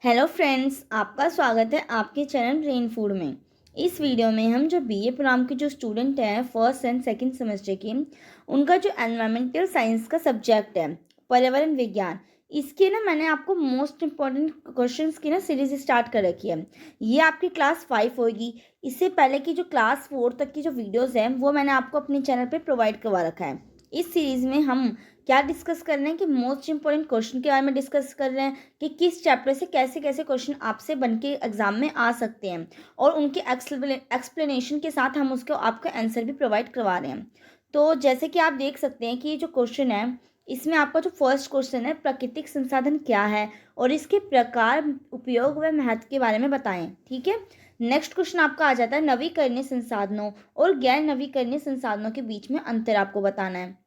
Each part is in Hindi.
हेलो फ्रेंड्स, आपका स्वागत है आपके चैनल ब्रेन फूड में। इस वीडियो में हम जो बीए प्रोग्राम के जो स्टूडेंट हैं फर्स्ट एंड सेकंड सेमेस्टर के, उनका जो एनवायरमेंटल साइंस का सब्जेक्ट है पर्यावरण विज्ञान, इसके ना मैंने आपको मोस्ट इम्पॉर्टेंट क्वेश्चंस की ना सीरीज स्टार्ट कर रखी है। ये आपकी क्लास 5 होगी। इससे पहले की जो क्लास 4 तक की जो वीडियोज़ हैं वो मैंने आपको अपने चैनल पर प्रोवाइड करवा रखा है। इस सीरीज़ में हम क्या डिस्कस कर रहे हैं कि मोस्ट इंपॉर्टेंट क्वेश्चन के बारे में डिस्कस कर रहे हैं कि किस चैप्टर से कैसे कैसे क्वेश्चन आपसे बन के एग्जाम में आ सकते हैं, और उनके एक्सप्लेनेशन के साथ हम उसको आपका आंसर भी प्रोवाइड करवा रहे हैं। तो जैसे कि आप देख सकते हैं कि ये जो क्वेश्चन है, इसमें आपका जो फर्स्ट क्वेश्चन है प्राकृतिक संसाधन क्या है और इसके प्रकार, उपयोग व महत्व के बारे में बताएं। ठीक है। नेक्स्ट क्वेश्चन आपका आ जाता है नवीकरणीय संसाधनों और गैर नवीकरणीय संसाधनों के बीच में अंतर आपको बताना है।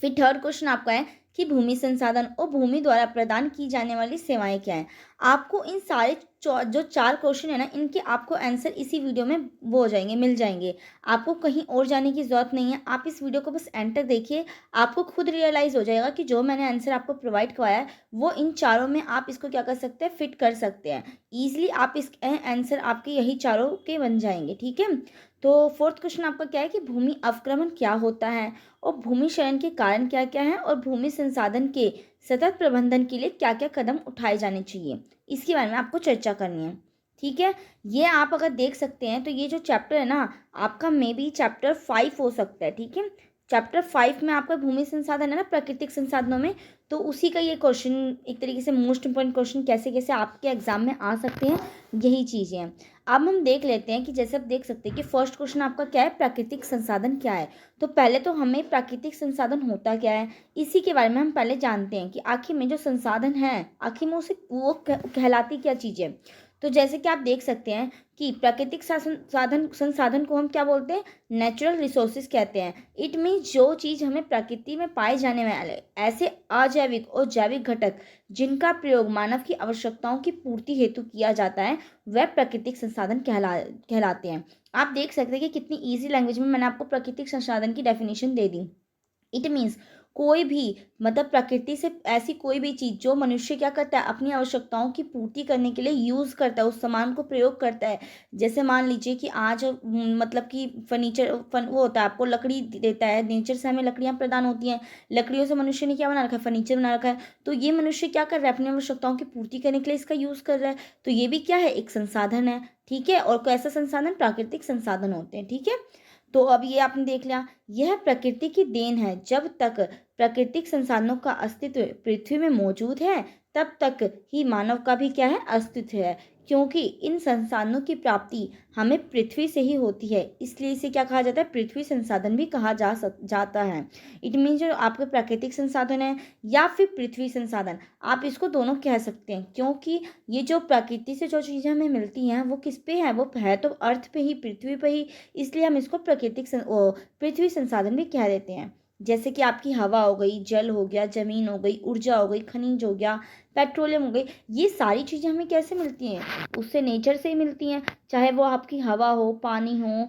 फिर थर्ड क्वेश्चन आपका है कि भूमि संसाधन और भूमि द्वारा प्रदान की जाने वाली सेवाएं क्या हैं। आपको इन सारे जो चार क्वेश्चन है ना, इनके आपको आंसर इसी वीडियो में वो हो जाएंगे, मिल जाएंगे। आपको कहीं और जाने की ज़रूरत नहीं है। आप इस वीडियो को बस एंटर देखिए, आपको खुद रियलाइज़ हो जाएगा कि जो मैंने आंसर आपको प्रोवाइड करवाया है वो इन चारों में आप इसको क्या कर सकते हैं, फिट कर सकते हैं ईजिली। आप इस आंसर आपके यही चारों के बन जाएंगे। ठीक है। तो फोर्थ क्वेश्चन आपका क्या है कि भूमि अवक्रमण क्या होता है और भूमि क्षरण के कारण क्या क्या है और भूमि संसाधन के सतत प्रबंधन के लिए क्या क्या कदम उठाए जाने चाहिए, इसके बारे में आपको चर्चा करनी है। ठीक है। ये आप अगर देख सकते हैं तो ये जो चैप्टर है ना, आपका मे बी चैप्टर 5 हो सकता है। ठीक है। चैप्टर 5 में आपका भूमि संसाधन है ना, प्राकृतिक संसाधनों में, तो उसी का ये क्वेश्चन एक तरीके से मोस्ट इंपॉर्टेंट क्वेश्चन कैसे कैसे आपके एग्जाम में आ सकते हैं, यही चीज़ें हैं। अब हम देख लेते हैं कि जैसे आप देख सकते हैं कि फर्स्ट क्वेश्चन आपका क्या है, प्राकृतिक संसाधन क्या है। तो पहले तो हमें प्राकृतिक संसाधन होता क्या है, इसी के बारे में हम पहले जानते हैं कि आखिर में जो संसाधन है, आखिर में उसे वो कहलाती क्या चीज़ है। तो जैसे कि आप देख सकते हैं कि प्राकृतिक साधन संसाधन को हम क्या बोलते हैं, नेचुरल रिसोर्सेज कहते हैं। इट मीन्स जो चीज़ हमें प्रकृति में पाए जाने वाले ऐसे अजैविक और जैविक घटक जिनका प्रयोग मानव की आवश्यकताओं की पूर्ति हेतु किया जाता है, वह प्राकृतिक संसाधन कहलाते हैं। आप देख सकते हैं कि कितनी इजी लैंग्वेज में मैंने आपको प्राकृतिक संसाधन की definition they the. It means कोई भी, मतलब प्रकृति से ऐसी कोई भी चीज़ जो मनुष्य क्या करता है, अपनी आवश्यकताओं की पूर्ति करने के लिए यूज़ करता है, उस सामान को प्रयोग करता है। जैसे मान लीजिए कि आज मतलब कि फर्नीचर वो होता है, आपको लकड़ी देता है, नेचर से हमें लकड़ियाँ प्रदान होती हैं। लकड़ियों से मनुष्य ने क्या बना रखा है, फर्नीचर बना रखा है। तो ये मनुष्य क्या कर रहा है, अपनी आवश्यकताओं की पूर्ति करने के लिए इसका यूज़ कर रहा है। तो ये भी क्या है, एक संसाधन है। ठीक है। और कैसा संसाधन, प्राकृतिक संसाधन होते हैं। ठीक है। तो अब ये आपने देख लिया, यह प्रकृति की देन है। जब तक प्राकृतिक संसाधनों का अस्तित्व पृथ्वी में मौजूद है, तब तक ही मानव का भी क्या है, अस्तित्व है। क्योंकि इन संसाधनों की प्राप्ति हमें पृथ्वी से ही होती है, इसलिए इसे क्या कहा जाता है, पृथ्वी संसाधन भी कहा जाता है। इट मीन जो आपके प्राकृतिक संसाधन है या फिर पृथ्वी संसाधन, आप इसको दोनों कह सकते हैं। क्योंकि ये जो प्रकृति से जो चीज़ें हमें मिलती हैं वो किस पे है, वो है तो अर्थ पे ही, पृथ्वी पे ही, इसलिए हम इसको पृथ्वी संसाधन भी कह देते हैं। जैसे कि आपकी हवा हो गई, जल हो गया, जमीन हो गई, ऊर्जा हो गई, खनिज हो गया, पेट्रोलियम हो गई, ये सारी चीज़ें हमें कैसे मिलती हैं, उससे नेचर से ही मिलती हैं। चाहे वो आपकी हवा हो, पानी हो,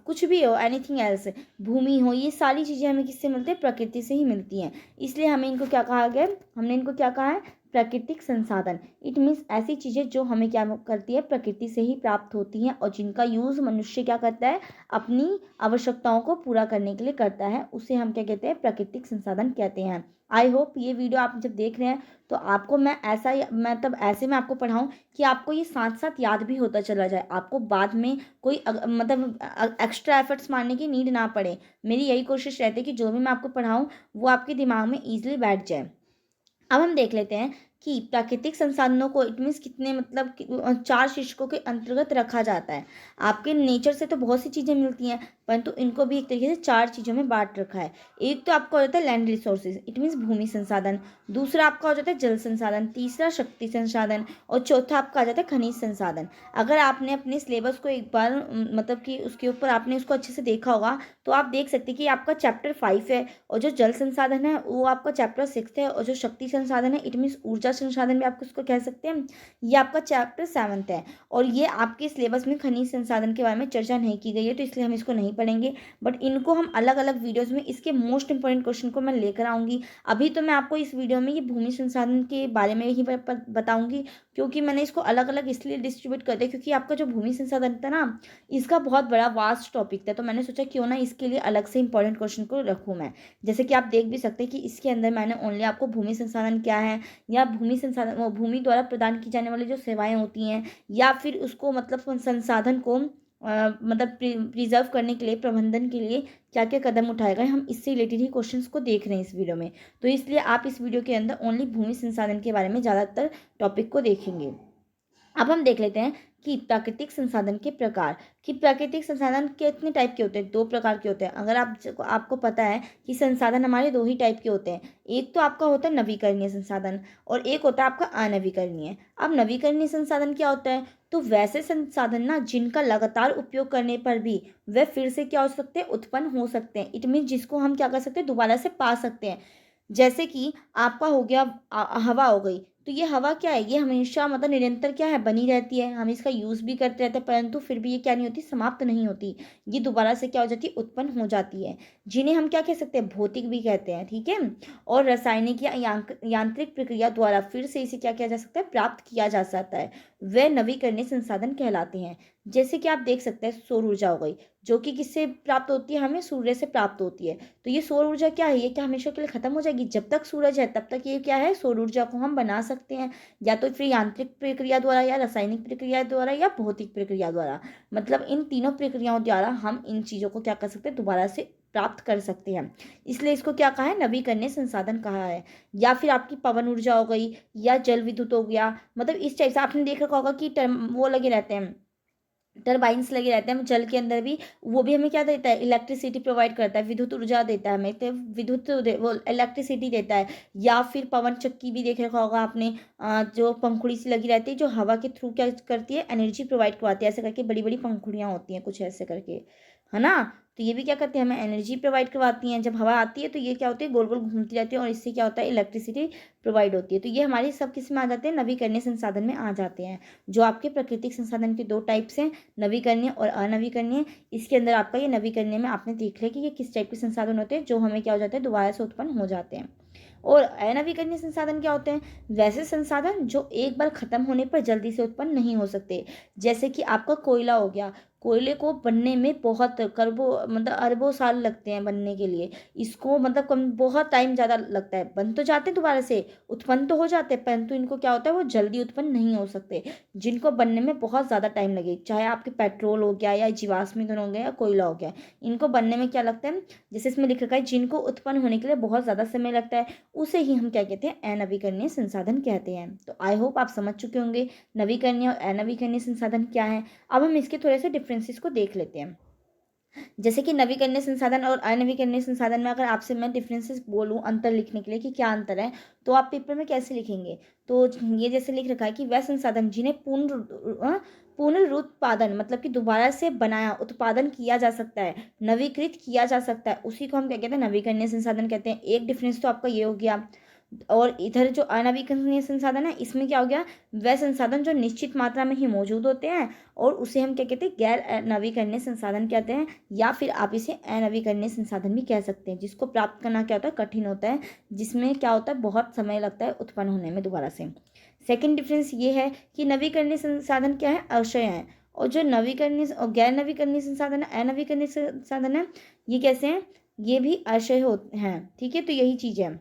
कुछ भी हो, एनीथिंग एल्स, भूमि हो, ये सारी चीज़ें हमें किससे मिलती है, प्रकृति से ही मिलती हैं। इसलिए हमें इनको क्या कहा गया, हमने इनको क्या कहा है, प्राकृतिक संसाधन। इट मीन्स ऐसी चीज़ें जो हमें क्या करती है, प्रकृति से ही प्राप्त होती हैं और जिनका यूज़ मनुष्य क्या करता है, अपनी आवश्यकताओं को पूरा करने के लिए करता है, उसे हम क्या कहते हैं, प्राकृतिक संसाधन कहते हैं। आई होप ये वीडियो आप जब देख रहे हैं तो आपको मैं ऐसा, मतलब ऐसे में आपको पढ़ाऊँ कि आपको ये साथ साथ याद भी होता चला जाए, आपको बाद में कोई मतलब एक्स्ट्रा एफर्ट्स मारने की नीड ना पड़े। मेरी यही कोशिश रहती है कि जो भी मैं आपको पढ़ाऊँ वो आपके दिमाग में ईजिली बैठ जाए। अब हम देख लेते हैं कि प्राकृतिक संसाधनों को इट मीन्स कितने, मतलब चार शीर्षकों के अंतर्गत रखा जाता है। आपके नेचर से तो बहुत सी चीज़ें मिलती हैं, परंतु इनको भी एक तरीके से चार चीज़ों में बांट रखा है। एक तो आपका हो जाता है लैंड रिसोर्सेज, इट मीन्स भूमि संसाधन। दूसरा आपका हो जाता है जल संसाधन। तीसरा शक्ति संसाधन। और चौथा आपका आ जाता है खनिज संसाधन। अगर आपने अपने सिलेबस को एक बार मतलब कि उसके ऊपर आपने उसको अच्छे से देखा होगा तो आप देख सकते हैं कि आपका चैप्टर 5 है, और जो जल संसाधन है वो आपका चैप्टर 6 है, और जो शक्ति संसाधन है इट मीन्स ऊर्जा जल संसाधन भी आपको उसको कह सकते हैं। ये आपका चैप्टर 7th है और ये आपके सिलेबस में खनिज संसाधन के बारे में चर्चा नहीं की गई है, तो इसलिए हम इसको नहीं पढ़ेंगे। बट इनको हम अलग अलग वीडियोज़ में इसके मोस्ट इंपॉर्टेंट क्वेश्चन को मैं लेकर आऊँगी। अभी तो मैं आपको इस वीडियो में ये भूमि संसाधन के बारे में ही बताऊँगी, क्योंकि मैंने इसको अलग अलग इसलिए डिस्ट्रीब्यूट कर दिया क्योंकि आपका जो भूमि संसाधन था ना, इसका बहुत बड़ा वास्ट टॉपिक था, तो मैंने सोचा क्यों ना इसके लिए अलग से इंपॉर्टेंट क्वेश्चन को रखूँ मैं। जैसे कि आप देख भी सकते हैं कि इसके अंदर मैंने ओनली आपको भूमि संसाधन क्या है, या भूमि संसाधन वो भूमि द्वारा प्रदान की जाने वाली जो सेवाएं होती हैं, या फिर उसको मतलब संसाधन को मतलब प्रिजर्व करने के लिए, प्रबंधन के लिए क्या क्या कदम उठाए गए, हम इससे रिलेटेड ही क्वेश्चंस को देख रहे हैं इस वीडियो में। तो इसलिए आप इस वीडियो के अंदर ओनली भूमि संसाधन के बारे में ज़्यादातर टॉपिक को देखेंगे। अब हम देख लेते हैं कि प्राकृतिक संसाधन के प्रकार, कि प्राकृतिक संसाधन कितने टाइप के होते हैं। 2 प्रकार के होते हैं। अगर आपको पता है कि संसाधन हमारे 2 ही टाइप के होते हैं, एक तो आपका होता है नवीकरणीय संसाधन और एक होता है आपका अनवीकरणीय। अब नवीकरणीय संसाधन क्या होता है, तो वैसे संसाधन ना जिनका लगातार उपयोग करने पर भी वे फिर से क्या हो सकते हैं, उत्पन्न हो सकते हैं। इट मीन जिसको हम क्या कर सकते हैं, दोबारा से पा सकते हैं। जैसे कि आपका हो गया हवा हो गई, तो ये हवा क्या है, ये हमेशा मतलब निरंतर क्या है, बनी रहती है, हम इसका यूज़ भी करते रहते हैं, परंतु फिर भी ये क्या नहीं होती, समाप्त नहीं होती। ये दोबारा से क्या हो जाती है, उत्पन्न हो जाती है, जिन्हें हम क्या कह सकते हैं, भौतिक भी कहते हैं, ठीक है। और रासायनिक या यांत्रिक प्रक्रिया द्वारा फिर से इसे क्या किया जा सकता है, प्राप्त किया जा सकता है, वे नवीकरणीय संसाधन कहलाते हैं। जैसे कि आप देख सकते हैं सौर ऊर्जा हो गई, जो कि किससे प्राप्त होती है, हमें सूर्य से प्राप्त होती है। तो ये सौर ऊर्जा क्या है, ये क्या हमेशा के लिए खत्म हो जाएगी, जब तक सूरज है तब तक ये क्या है, सौर ऊर्जा को हम बना सकते हैं, या तो फिर यांत्रिक प्रक्रिया द्वारा, या रासायनिक प्रक्रिया द्वारा, या भौतिक प्रक्रिया द्वारा। मतलब इन तीनों प्रक्रियाओं द्वारा हम इन चीज़ों को क्या कर सकते हैं, दोबारा से प्राप्त कर सकते हैं। इसलिए इसको क्या कहा है, नवीकरणीय संसाधन कहा है। या फिर आपकी पवन ऊर्जा हो गई, या जल विद्युत हो गया, मतलब इस टाइप से आपने देख रखा होगा कि वो लगे रहते हैं, टरबाइन्स लगे रहते हैं जल के अंदर भी, वो भी हमें क्या देता है, इलेक्ट्रिसिटी प्रोवाइड करता है, विद्युत ऊर्जा देता है हमें, तो वो इलेक्ट्रिसिटी देता है। या फिर पवन चक्की भी देख रखा होगा आपने, जो पंखुड़ी सी लगी रहती है, जो हवा के थ्रू क्या करती है, एनर्जी प्रोवाइड करवाती है, ऐसे करके बड़ी बड़ी पंखुड़ियाँ होती हैं कुछ ऐसे करके, है ना। तो ये भी क्या करती है, हमें एनर्जी प्रोवाइड करवाती हैं। जब हवा आती है तो ये क्या होती है, गोल गोल घूमती रहती है, और इससे क्या होता है, इलेक्ट्रिसिटी प्रोवाइड होती है। तो ये हमारी सब किस में आ जाते हैं, नवीकरणीय संसाधन में आ जाते हैं। जो आपके प्राकृतिक संसाधन के 2 टाइप्स हैं, नवीकरणीय और अनवीकरणीय। इसके अंदर आपका ये नवीकरणीय में आपने देख लिया कि ये किस टाइप के संसाधन होते हैं, जो हमें क्या हो जाते हैं, दोबारा से उत्पन्न हो जाते हैं। और अनवीकरणीय संसाधन क्या होते हैं, वैसे संसाधन जो एक बार खत्म होने पर जल्दी से उत्पन्न नहीं हो सकते। जैसे कि आपका कोयला हो गया, कोयले को बनने में बहुत करोड़ों मतलब अरबों साल लगते हैं बनने के लिए। इसको मतलब कम बहुत टाइम ज़्यादा लगता है, बन तो जाते हैं दोबारा से, उत्पन्न तो हो जाते हैं, परंतु इनको क्या होता है, वो जल्दी उत्पन्न नहीं हो सकते, जिनको बनने में बहुत ज़्यादा टाइम लगे। चाहे आपके पेट्रोल हो गया, या जीवाश्म ईंधन हो गया, या कोयला हो गया, इनको बनने में क्या लगता है, जैसे इसमें लिख रखा है, जिनको उत्पन्न होने के लिए बहुत ज़्यादा समय लगता है, उसे ही हम क्या कहते हैं, अनवीकरणीय संसाधन कहते हैं। तो आई होप आप समझ चुके होंगे नवीकरणीय और अनवीकरणीय संसाधन क्या है। अब हम इसके थोड़े से डिफरेंसेस को देख लेते हैं। जैसे कि नवीकरणीय संसाधन और अनवीकरणीय संसाधन में अगर आपसे मैं डिफरेंसेस बोलूं अंतर लिखने के लिए कि क्या अंतर है, तो आप पेपर में कैसे लिखेंगे। तो ये जैसे लिख रखा है कि वह संसाधन जिन्हें पुनरुत्पादन मतलब कि दोबारा से बनाया, उत्पादन किया जा सकता है, नवीकृत किया जा सकता है, उसी को हम क्या कहते हैं, नवीकरणीय संसाधन कहते हैं। एक डिफरेंस तो आपका ये हो गया। और इधर जो अनवीकरणीय संसाधन है, इसमें क्या हो गया, वह संसाधन जो निश्चित मात्रा में ही मौजूद होते हैं, और उसे हम क्या कहते हैं, गैर नवीकरणीय संसाधन कहते हैं, या फिर आप इसे अनवीकरणीय संसाधन भी कह सकते हैं, जिसको प्राप्त करना क्या होता है, कठिन होता है, जिसमें क्या होता है, बहुत समय लगता है उत्पन्न होने में दोबारा से। सेकेंड डिफरेंस ये है कि नवीकरणीय संसाधन क्या है, अक्षय है, और जो नवीकरणीय और गैर नवीकरणीय संसाधन है, अनवीकरणीय संसाधन है, ये कैसे हैं, ये भी अक्षय होते हैं, ठीक है। तो यही चीज़ है।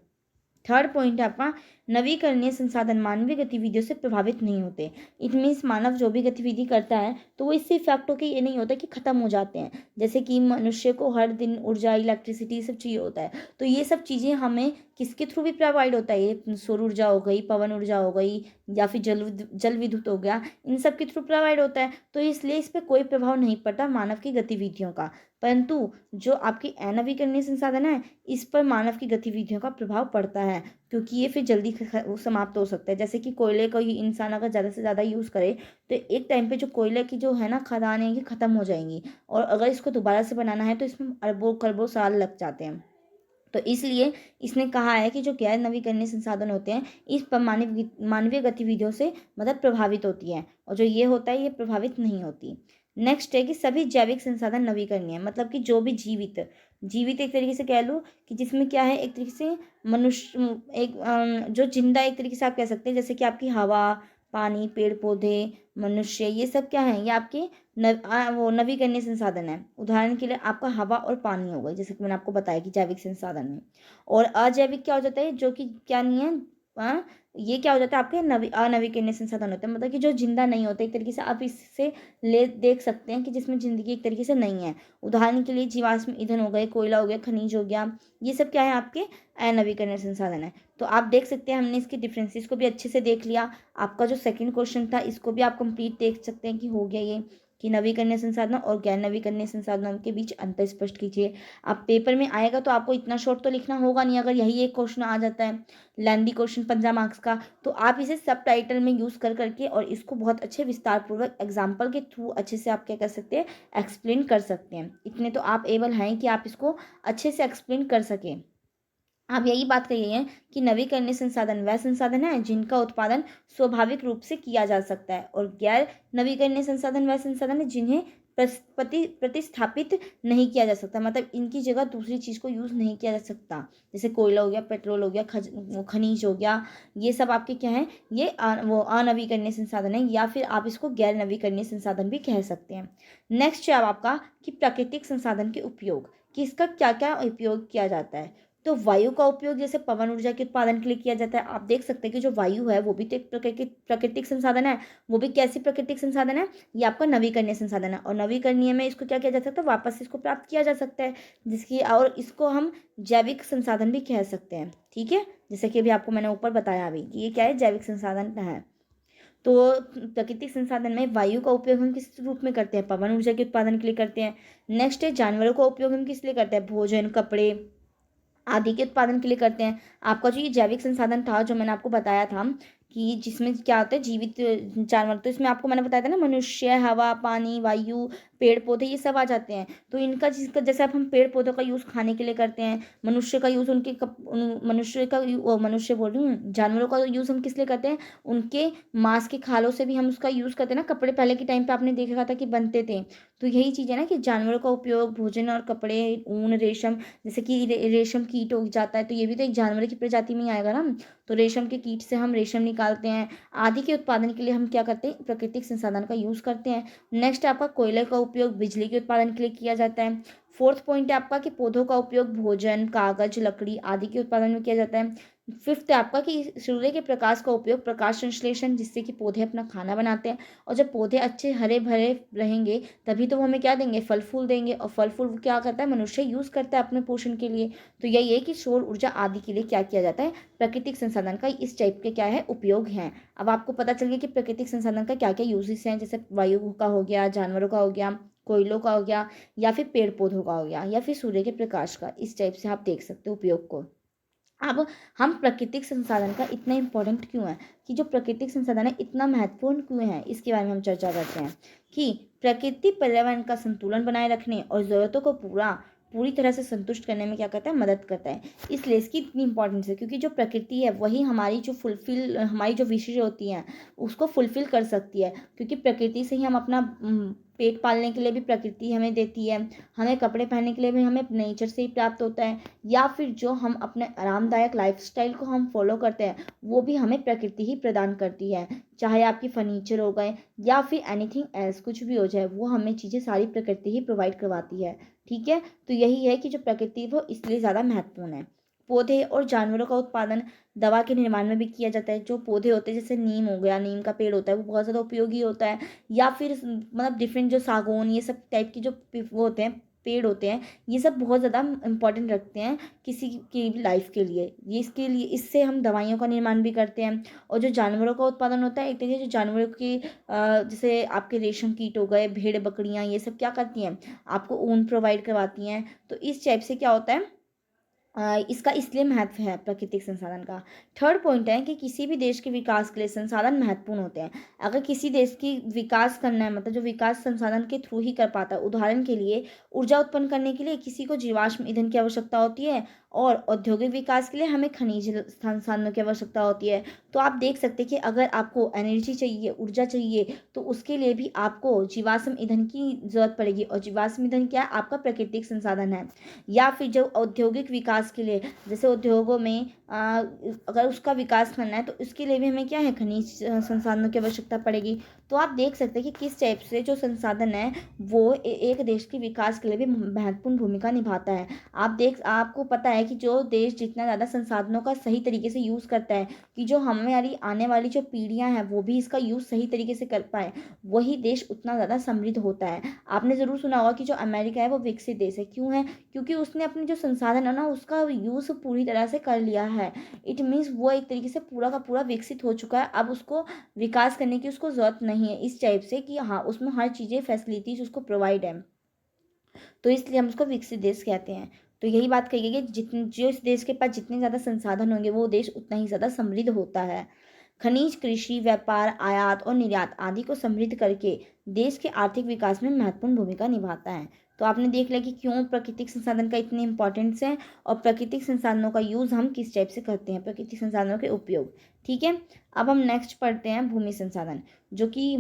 थर्ड पॉइंट है आपका, नवीकरणीय संसाधन मानवीय गतिविधियों से प्रभावित नहीं होते। इट मीन्स मानव जो भी गतिविधि करता है, तो वो इससे इफेक्ट होकर ये नहीं होता कि ख़त्म हो जाते हैं। जैसे कि मनुष्य को हर दिन ऊर्जा, इलेक्ट्रिसिटी, ये सब चाहिए होता है, तो ये सब चीज़ें हमें किसके थ्रू भी प्रोवाइड होता है, ये सौर ऊर्जा हो गई, पवन ऊर्जा हो गई, या फिर जल विद्युत हो गया, इन सब के थ्रू प्रोवाइड होता है। तो इसलिए इस पर कोई प्रभाव नहीं पड़ता मानव की गतिविधियों का। परंतु जो आपकी अनवीकरणीय संसाधन है, इस पर मानव की गतिविधियों का प्रभाव पड़ता है, क्योंकि ये फिर जल्दी समाप्त हो सकता है। जैसे कि कोयले को ही इंसान अगर ज़्यादा से ज़्यादा यूज़ करे, तो एक टाइम पे जो कोयले की जो है ना खदानें, ये ख़त्म हो जाएंगी, और अगर इसको दोबारा से बनाना है तो इसमें अरबों खरबों साल लग जाते हैं। तो इसलिए इसने कहा है कि जो गैर नवीकरणीय संसाधन होते हैं इस पर मानवीय गतिविधियों से मतलब प्रभावित होती है, और जो ये होता है ये प्रभावित नहीं होती। नेक्स्ट है कि सभी जैविक संसाधन नवीकरणीय है, मतलब कि जो भी जीवित जीवित एक तरीके से कह लो कि जिसमें क्या है, एक तरीके से मनुष्य एक जो जिंदा एक तरीके से आप कह सकते हैं, जैसे कि आपकी हवा, पानी, पेड़ पौधे, मनुष्य, ये सब क्या है, ये आपके वो नवीकरणीय संसाधन है। उदाहरण के लिए आपका हवा और पानी हो गए, जैसे कि मैंने आपको बताया कि जैविक संसाधन में। और अजैविक क्या हो जाता है, जो कि क्या नहीं है, ये क्या हो जाता है, आपके अनवीकरणीय संसाधन होते हैं, मतलब कि जो जिंदा नहीं होते, एक तरीके से आप इससे ले देख सकते हैं कि जिसमें जिंदगी एक तरीके से नहीं है। उदाहरण के लिए जीवाश्म ईंधन हो गए, कोयला हो गया, खनिज हो गया, ये सब क्या है, आपके अनवीकरणीय संसाधन है। तो आप देख सकते हैं हमने इसके डिफरेंसेस को भी अच्छे से देख लिया। आपका जो सेकंड क्वेश्चन था इसको भी आप कंप्लीट देख सकते हैं कि हो गया ये, कि नवीकरणीय संसाधनों और गैर नवीकरणीय संसाधनों के बीच अंतर स्पष्ट कीजिए। अब पेपर में आएगा तो आपको इतना शॉर्ट तो लिखना होगा नहीं, अगर यही एक क्वेश्चन आ जाता है लेंदी क्वेश्चन 15 मार्क्स का, तो आप इसे सब टाइटल में यूज़ कर करके और इसको बहुत अच्छे विस्तार पूर्वक एग्जाम्पल के थ्रू अच्छे से आप क्या कर सकते हैं, एक्सप्लेन कर सकते हैं। इतने तो आप एबल हैं कि आप इसको अच्छे से एक्सप्लेन कर सकें। आप यही बात कही है कि नवीकरणीय संसाधन वह संसाधन है जिनका उत्पादन स्वाभाविक रूप से किया जा सकता है, और गैर नवीकरणीय संसाधन वह संसाधन है जिन्हें प्रतिस्थापित नहीं किया जा सकता, मतलब इनकी जगह दूसरी चीज़ को यूज़ नहीं किया जा सकता। जैसे कोयला हो गया, पेट्रोल हो गया, खनिज हो गया, ये सब आपके क्या है, ये वो अनवीकरणीय संसाधन है, या फिर आप इसको गैर नवीकरणीय संसाधन भी कह सकते हैं। नेक्स्ट है अब आपका कि प्राकृतिक संसाधन के उपयोग, कि इसका क्या क्या उपयोग किया जाता है। तो वायु का उपयोग जैसे पवन ऊर्जा के उत्पादन के लिए किया जाता है। आप देख सकते हैं कि जो वायु है वो भी तो एक प्राकृतिक संसाधन है। वो भी कैसी प्राकृतिक संसाधन है, ये आपका नवीकरणीय संसाधन है, और नवीकरणीय में इसको क्या किया जा सकता है, वापस इसको प्राप्त किया जा सकता है, जिसकी और इसको हम जैविक संसाधन भी कह सकते हैं। ठीक है, जैसे कि अभी आपको मैंने ऊपर बताया अभी कि ये क्या है, जैविक संसाधन है। तो प्राकृतिक संसाधन में वायु का उपयोग हम किस रूप में करते हैं, पवन ऊर्जा के उत्पादन के लिए करते हैं। नेक्स्ट है जानवरों का उपयोग हम किस लिए करते हैं, भोजन, कपड़े आदि के उत्पादन के लिए करते हैं। आपका जो ये जैविक संसाधन था जो मैंने आपको बताया था कि जिसमें क्या होता है, जीवित जानवर, तो इसमें आपको मैंने बताया था ना, मनुष्य, हवा, पानी, वायु, पेड़ पौधे, ये सब आ जाते हैं। तो इनका जिसका जैसे अब हम पेड़ पौधों का यूज़ खाने के लिए करते हैं, मनुष्य का यूज़ मनुष्य बोल रही हूँ, जानवरों का यूज़ हम किस लिए करते हैं, उनके मांस के खालों से भी हम उसका यूज़ करते हैं ना। कपड़े पहले के टाइम पे आपने देखा था कि बनते थे। तो यही चीज़ है ना कि जानवरों का उपयोग भोजन और कपड़े, ऊन, रेशम, जैसे कि रेशम कीट हो जाता है, तो ये भी तो एक जानवर की प्रजाति में ही आएगा ना। तो रेशम के कीट से हम रेशम निकालते हैं, आदि के उत्पादन के लिए हम क्या करते हैं, प्राकृतिक संसाधन का यूज़ करते हैं। नेक्स्ट आपका कोयले का उपयोग बिजली के उत्पादन के लिए किया जाता है। फोर्थ पॉइंट है आपका कि पौधों का उपयोग भोजन, कागज, लकड़ी आदि के उत्पादन में किया जाता है। फिफ्थ है आपका कि सूर्य के प्रकाश का उपयोग प्रकाश संश्लेषण, जिससे कि पौधे अपना खाना बनाते हैं, और जब पौधे अच्छे हरे भरे रहेंगे तभी तो वो हमें क्या देंगे, फल फूल देंगे, और फल फूल क्या करता है, मनुष्य यूज़ करता है अपने पोषण के लिए। तो यही है कि सौर ऊर्जा आदि के लिए क्या किया जाता है, प्राकृतिक संसाधन का इस टाइप के क्या है, उपयोग हैं। अब आपको पता चल गया कि प्राकृतिक संसाधन का क्या क्या यूजेस हैं, जैसे वायु का हो गया, जानवरों का हो गया, कोयलों का हो गया, या फिर पेड़ पौधों का हो गया, या फिर सूर्य के प्रकाश का। इस टाइप से आप देख सकते हो उपयोग को। अब हम प्राकृतिक संसाधन का इतना इम्पोर्टेंट क्यों है, कि जो प्राकृतिक संसाधन है इतना महत्वपूर्ण क्यों है, इसके बारे में हम चर्चा करते हैं। कि प्रकृति पर्यावरण का संतुलन बनाए रखने और ज़रूरतों को पूरी तरह से संतुष्ट करने में क्या करता है, मदद करता है। इसलिए इसकी इतनी इंपॉर्टेंस है, क्योंकि जो प्रकृति है वही हमारी जो विशेष होती हैं उसको फुलफिल कर सकती है, क्योंकि प्रकृति से ही हम अपना पेट पालने के लिए भी प्रकृति हमें देती है, हमें कपड़े पहनने के लिए भी हमें नेचर से ही प्राप्त होता है, या फिर जो हम अपने आरामदायक लाइफस्टाइल को हम फॉलो करते हैं वो भी हमें प्रकृति ही प्रदान करती है। चाहे आपकी फर्नीचर हो गए या फिर एनीथिंग एल्स, कुछ भी हो जाए, वो हमें चीज़ें सारी प्रकृति ही प्रोवाइड करवाती है। ठीक है, तो यही है कि जो प्रकृति वो इसलिए ज़्यादा महत्वपूर्ण है। पौधे और जानवरों का उत्पादन दवा के निर्माण में भी किया जाता है। जो पौधे होते हैं जैसे नीम हो गया, नीम का पेड़ होता है वो बहुत ज़्यादा उपयोगी होता है, या फिर मतलब डिफरेंट जो सागौन, ये सब टाइप के जो वो होते हैं, पेड़ होते हैं, ये सब बहुत ज़्यादा इम्पोर्टेंट रखते हैं किसी की लाइफ के लिए। ये इसके लिए इससे हम दवाइयों का निर्माण भी करते हैं। और जो जानवरों का उत्पादन होता है, एक तरीके से जो जानवरों की जैसे आपके रेशम कीट हो गए, भेड़ बकरियाँ, ये सब क्या करती हैं, आपको ऊन प्रोवाइड करवाती हैं। तो इस टाइप से क्या होता है इसका इसलिए महत्व है प्राकृतिक संसाधन का। थर्ड पॉइंट है कि किसी भी देश के विकास के लिए संसाधन महत्वपूर्ण होते हैं। अगर किसी देश की विकास करना है, मतलब जो विकास संसाधन के थ्रू ही कर पाता है, उदाहरण के लिए ऊर्जा उत्पन्न करने के लिए किसी को जीवाश्म ईंधन की आवश्यकता होती है और औद्योगिक विकास के लिए हमें खनिज संसाधनों की आवश्यकता होती है। तो आप देख सकते हैं कि अगर आपको एनर्जी चाहिए, ऊर्जा चाहिए, तो उसके लिए भी आपको जीवाश्म ईंधन की जरूरत पड़ेगी। और जीवाश्म ईंधन क्या है? आपका प्राकृतिक संसाधन है। या फिर जो औद्योगिक विकास के लिए, जैसे उद्योगों में अगर उसका विकास करना है तो उसके लिए भी हमें क्या है? खनिज संसाधनों की आवश्यकता पड़ेगी। तो आप देख सकते हैं कि किस टाइप से जो संसाधन है वो एक देश के विकास के लिए भी महत्वपूर्ण भूमिका निभाता है। आपको पता है कि जो देश जितना ज़्यादा संसाधनों का सही तरीके से यूज़ करता है कि जो हमारी आने वाली जो पीढ़ियां हैं वो भी इसका यूज़ सही तरीके से कर पाए, वही देश उतना ज़्यादा समृद्ध होता है। आपने ज़रूर सुना होगा कि जो अमेरिका है वो विकसित देश है। क्यों है? क्योंकि उसने अपने जो संसाधन है ना उसका यूज़ पूरी तरह से कर लिया है। इट मीन्स वो एक तरीके से पूरा का पूरा विकसित हो चुका है। अब उसको विकास करने की उसको ज़रूरत नहीं है, इस टाइप से कि हाँ उसमें हर चीज़ें फैसिलिटीज़ उसको प्रोवाइड है। तो इसलिए हम उसको विकसित देश कहते हैं। तो यही बात कही गई कि जितने जो इस देश के पास जितने ज़्यादा संसाधन होंगे वो देश उतना ही ज़्यादा समृद्ध होता है। खनिज, कृषि, व्यापार, आयात और निर्यात आदि को समृद्ध करके देश के आर्थिक विकास में महत्वपूर्ण भूमिका निभाता है। तो आपने देख लिया कि क्यों प्राकृतिक संसाधन का इतनी इंपॉर्टेंस है और प्राकृतिक संसाधनों का यूज़ हम किस टाइप से करते हैं, प्राकृतिक संसाधनों के उपयोग। ठीक है, अब हम नेक्स्ट पढ़ते हैं भूमि संसाधन, जो कि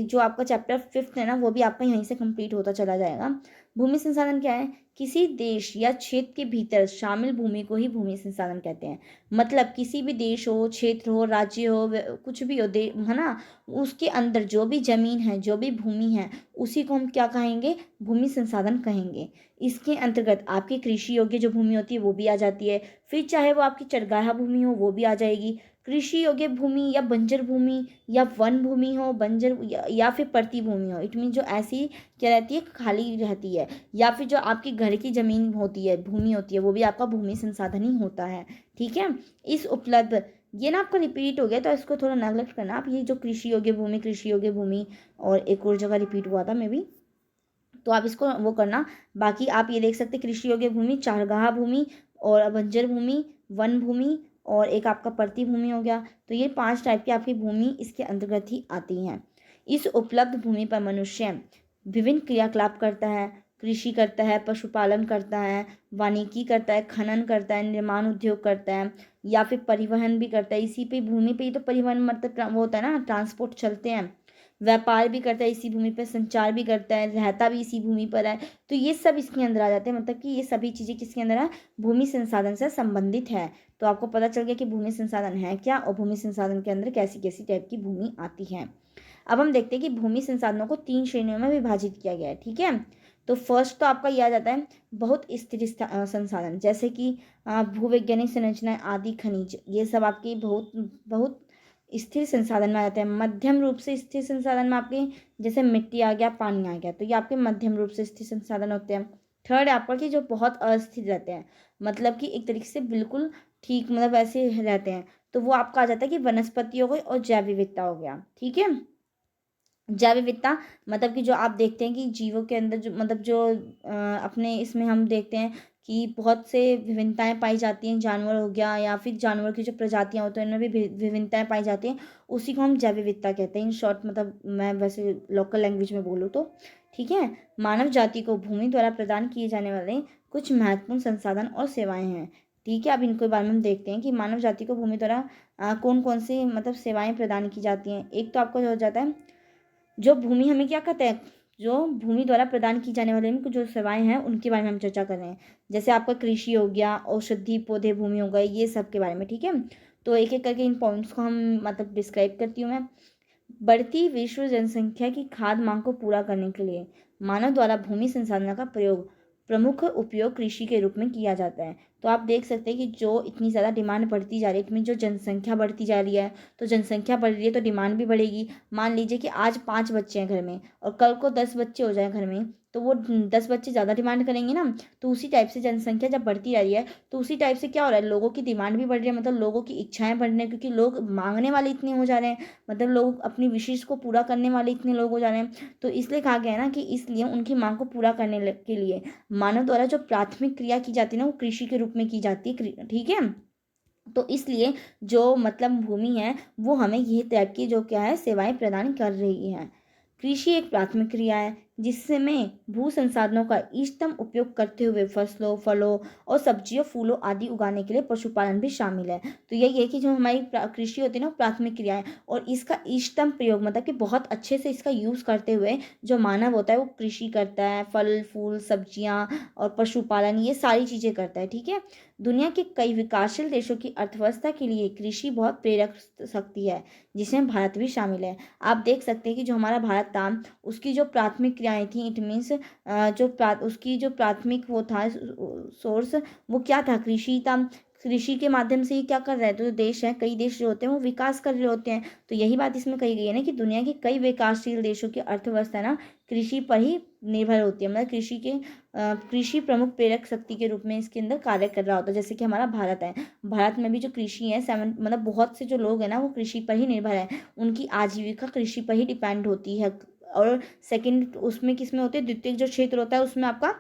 जो आपका चैप्टर 5 है ना वो भी आपका यहीं से कंप्लीट होता चला जाएगा। भूमि संसाधन क्या है? किसी देश या क्षेत्र के भीतर शामिल भूमि को ही भूमि संसाधन कहते हैं। मतलब किसी भी देश हो, क्षेत्र हो, राज्य हो, कुछ भी हो, है ना, उसके अंदर जो भी जमीन है, जो भी भूमि है, उसी को हम क्या कहेंगे? भूमि संसाधन कहेंगे। इसके अंतर्गत आपकी कृषि योग्य जो भूमि होती है वो भी आ जाती है। फिर चाहे वो आपकी चरगाहा भूमि हो वो भी आ जाएगी। कृषि योग्य भूमि या बंजर भूमि या वन भूमि हो, बंजर या फिर परती भूमि हो, इट मीन जो ऐसी क्या रहती है? खाली रहती है। या फिर जो आपकी घर की ज़मीन होती है, भूमि होती है, वो भी आपका भूमि संसाधन ही होता है। ठीक है, इस उपलब्ध ये ना आपका रिपीट हो गया तो इसको थोड़ा नेगलेक्ट करना आप। ये जो कृषि योग्य भूमि, कृषि योग्य भूमि और एक और जगह रिपीट हुआ था मे बी, तो आप इसको वो करना। बाकी आप ये देख सकते कृषि योग्य भूमि, चारगाह भूमि और बंजर भूमि, वन भूमि और एक आपका परती भूमि हो गया। तो ये 5 टाइप की आपकी भूमि इसके अंतर्गत ही आती हैं। इस उपलब्ध भूमि पर मनुष्य विभिन्न क्रियाकलाप करता है। कृषि करता है, पशुपालन करता है, वानिकी करता है, खनन करता है, निर्माण उद्योग करता है या फिर परिवहन भी करता है। इसी पे भूमि पे ही तो परिवहन मतलब वो होता है ना, ट्रांसपोर्ट चलते हैं। व्यापार भी करता है इसी भूमि पर, संचार भी करता है, रहता भी इसी भूमि पर है। तो ये सब इसके अंदर आ जाते हैं। मतलब कि ये सभी चीज़ें किसके अंदर है? भूमि संसाधन से संबंधित है। तो आपको पता चल गया कि भूमि संसाधन है क्या और भूमि संसाधन के अंदर कैसी कैसी टाइप की भूमि आती है। अब हम देखते हैं कि भूमि संसाधनों को 3 श्रेणियों में विभाजित किया गया है। ठीक है, तो फर्स्ट तो आपका यह आ जाता है बहुत स्थिर संसाधन, जैसे कि भूवैज्ञानिक संरचनाएं आदि, खनिज, ये सब आपकी बहुत बहुत स्थिर संसाधन में आ जाते हैं। मध्यम रूप से स्थिर संसाधन में आपके जैसे मिट्टी आ गया, पानी आ गया, तो ये आपके मध्यम रूप से स्थिर संसाधन होते हैं। थर्ड है आपका कि जो बहुत अस्थिर रहते हैं, मतलब कि एक तरीके से बिल्कुल ठीक, मतलब ऐसे रहते हैं, तो वो आपका आ जाता है कि वनस्पति हो गई और जैव विविधता हो गया। ठीक है, जैव विविधता मतलब कि जो आप देखते हैं कि जीवों के अंदर जो मतलब जो अपने इसमें हम देखते हैं कि बहुत से विभिन्नताएं पाई जाती हैं, जानवर हो गया या फिर जानवर की जो प्रजातियां होती हैं उनमें भी विभिन्नताएं पाई जाती हैं, उसी को हम जैव विविधता कहते हैं। इन शॉर्ट, मतलब मैं वैसे लोकल लैंग्वेज में बोलूँ तो। ठीक है, मानव जाति को भूमि द्वारा प्रदान किए जाने वाले कुछ महत्वपूर्ण संसाधन और सेवाएं हैं। ठीक है, अब इनको बारे में हम देखते हैं कि मानव जाति को भूमि द्वारा कौन कौन सी मतलब सेवाएं प्रदान की जाती हैं। एक तो आपको जो हो जाता है, जो भूमि हमें क्या कहते हैं, जो भूमि द्वारा प्रदान की जाने वाले कुछ जो सेवाएं हैं उनके बारे में हम चर्चा कर रहे हैं। जैसे आपका कृषि हो गया, औषधि पौधे भूमि हो गए, ये सब के बारे में। ठीक है, तो एक एक करके इन पॉइंट्स को हम मतलब डिस्क्राइब करती हूँ मैं। बढ़ती विश्व जनसंख्या की खाद्य मांग को पूरा करने के लिए मानव द्वारा भूमि संसाधनों का प्रयोग, प्रमुख उपयोग कृषि के रूप में किया जाता है। तो आप देख सकते हैं कि जो इतनी ज़्यादा डिमांड बढ़ती जा रही है, इतनी जो जनसंख्या बढ़ती जा रही है, तो जनसंख्या बढ़ रही है तो डिमांड भी बढ़ेगी। मान लीजिए कि आज 5 बच्चे हैं घर में और कल को 10 बच्चे हो जाए घर में, तो वो 10 बच्चे ज़्यादा डिमांड करेंगे ना, तो उसी टाइप से जनसंख्या जब बढ़ती जा रही है तो उसी टाइप से क्या हो रहा है, लोगों की डिमांड भी बढ़ रही है, मतलब लोगों की इच्छाएं बढ़ रही हैं, क्योंकि लोग मांगने वाले इतने हो जा रहे हैं, मतलब लोग अपनी विशेष को पूरा करने वाले इतने लोग हो जा रहे हैं। तो इसलिए कहा गया है ना कि इसलिए उनकी मांग को पूरा करने के लिए मानव द्वारा जो प्राथमिक क्रिया की जाती है ना वो कृषि के रूप में की जाती है, ठीक है। तो इसलिए जो मतलब भूमि है वो हमें ये टाइप की जो क्या है सेवाएं प्रदान कर रही है। कृषि एक प्राथमिक क्रिया है जिसमें भू संसाधनों का इष्टतम उपयोग करते हुए फसलों, फलों और सब्जियों, फूलों आदि उगाने के लिए पशुपालन भी शामिल है। तो यही है कि जो हमारी कृषि होती है ना वो प्राथमिक क्रिया है, और इसका इष्टतम प्रयोग मतलब कि बहुत अच्छे से इसका यूज़ करते हुए जो मानव होता है वो कृषि करता है, फल फूल सब्जियां और पशुपालन ये सारी चीज़ें करता है, ठीक है। दुनिया के कई विकासशील देशों की अर्थव्यवस्था के लिए कृषि बहुत प्रेरक शक्ति है, जिसमें भारत भी शामिल है। आप देख सकते हैं कि जो हमारा भारत था उसकी जो प्राथमिक क्रियाएं थी, इट मीन्स उसकी जो प्राथमिक वो था सोर्स, वो क्या था, कृषि था। कृषि के माध्यम से ही क्या कर रहे हैं, तो जो देश है, कई देश जो होते हैं वो विकास कर रहे होते हैं। तो यही बात इसमें कही गई है ना कि दुनिया के कई विकासशील देशों की अर्थव्यवस्था ना कृषि पर ही निर्भर होती है, मतलब कृषि प्रमुख प्रेरक शक्ति के रूप में इसके अंदर कार्य कर रहा होता है। जैसे कि हमारा भारत है, भारत में भी जो कृषि है मतलब बहुत से जो लोग हैं ना वो कृषि पर ही निर्भर है, उनकी आजीविका कृषि पर ही डिपेंड होती है। और सेकंड उसमें किसमें होते हैं, द्वितीय जो क्षेत्र होता है उसमें आपका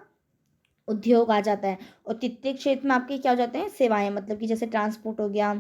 उद्योग आ जाता है, और तृतीय क्षेत्र में आपके क्या हो जाते हैं, सेवाएं, मतलब कि जैसे ट्रांसपोर्ट हो गया,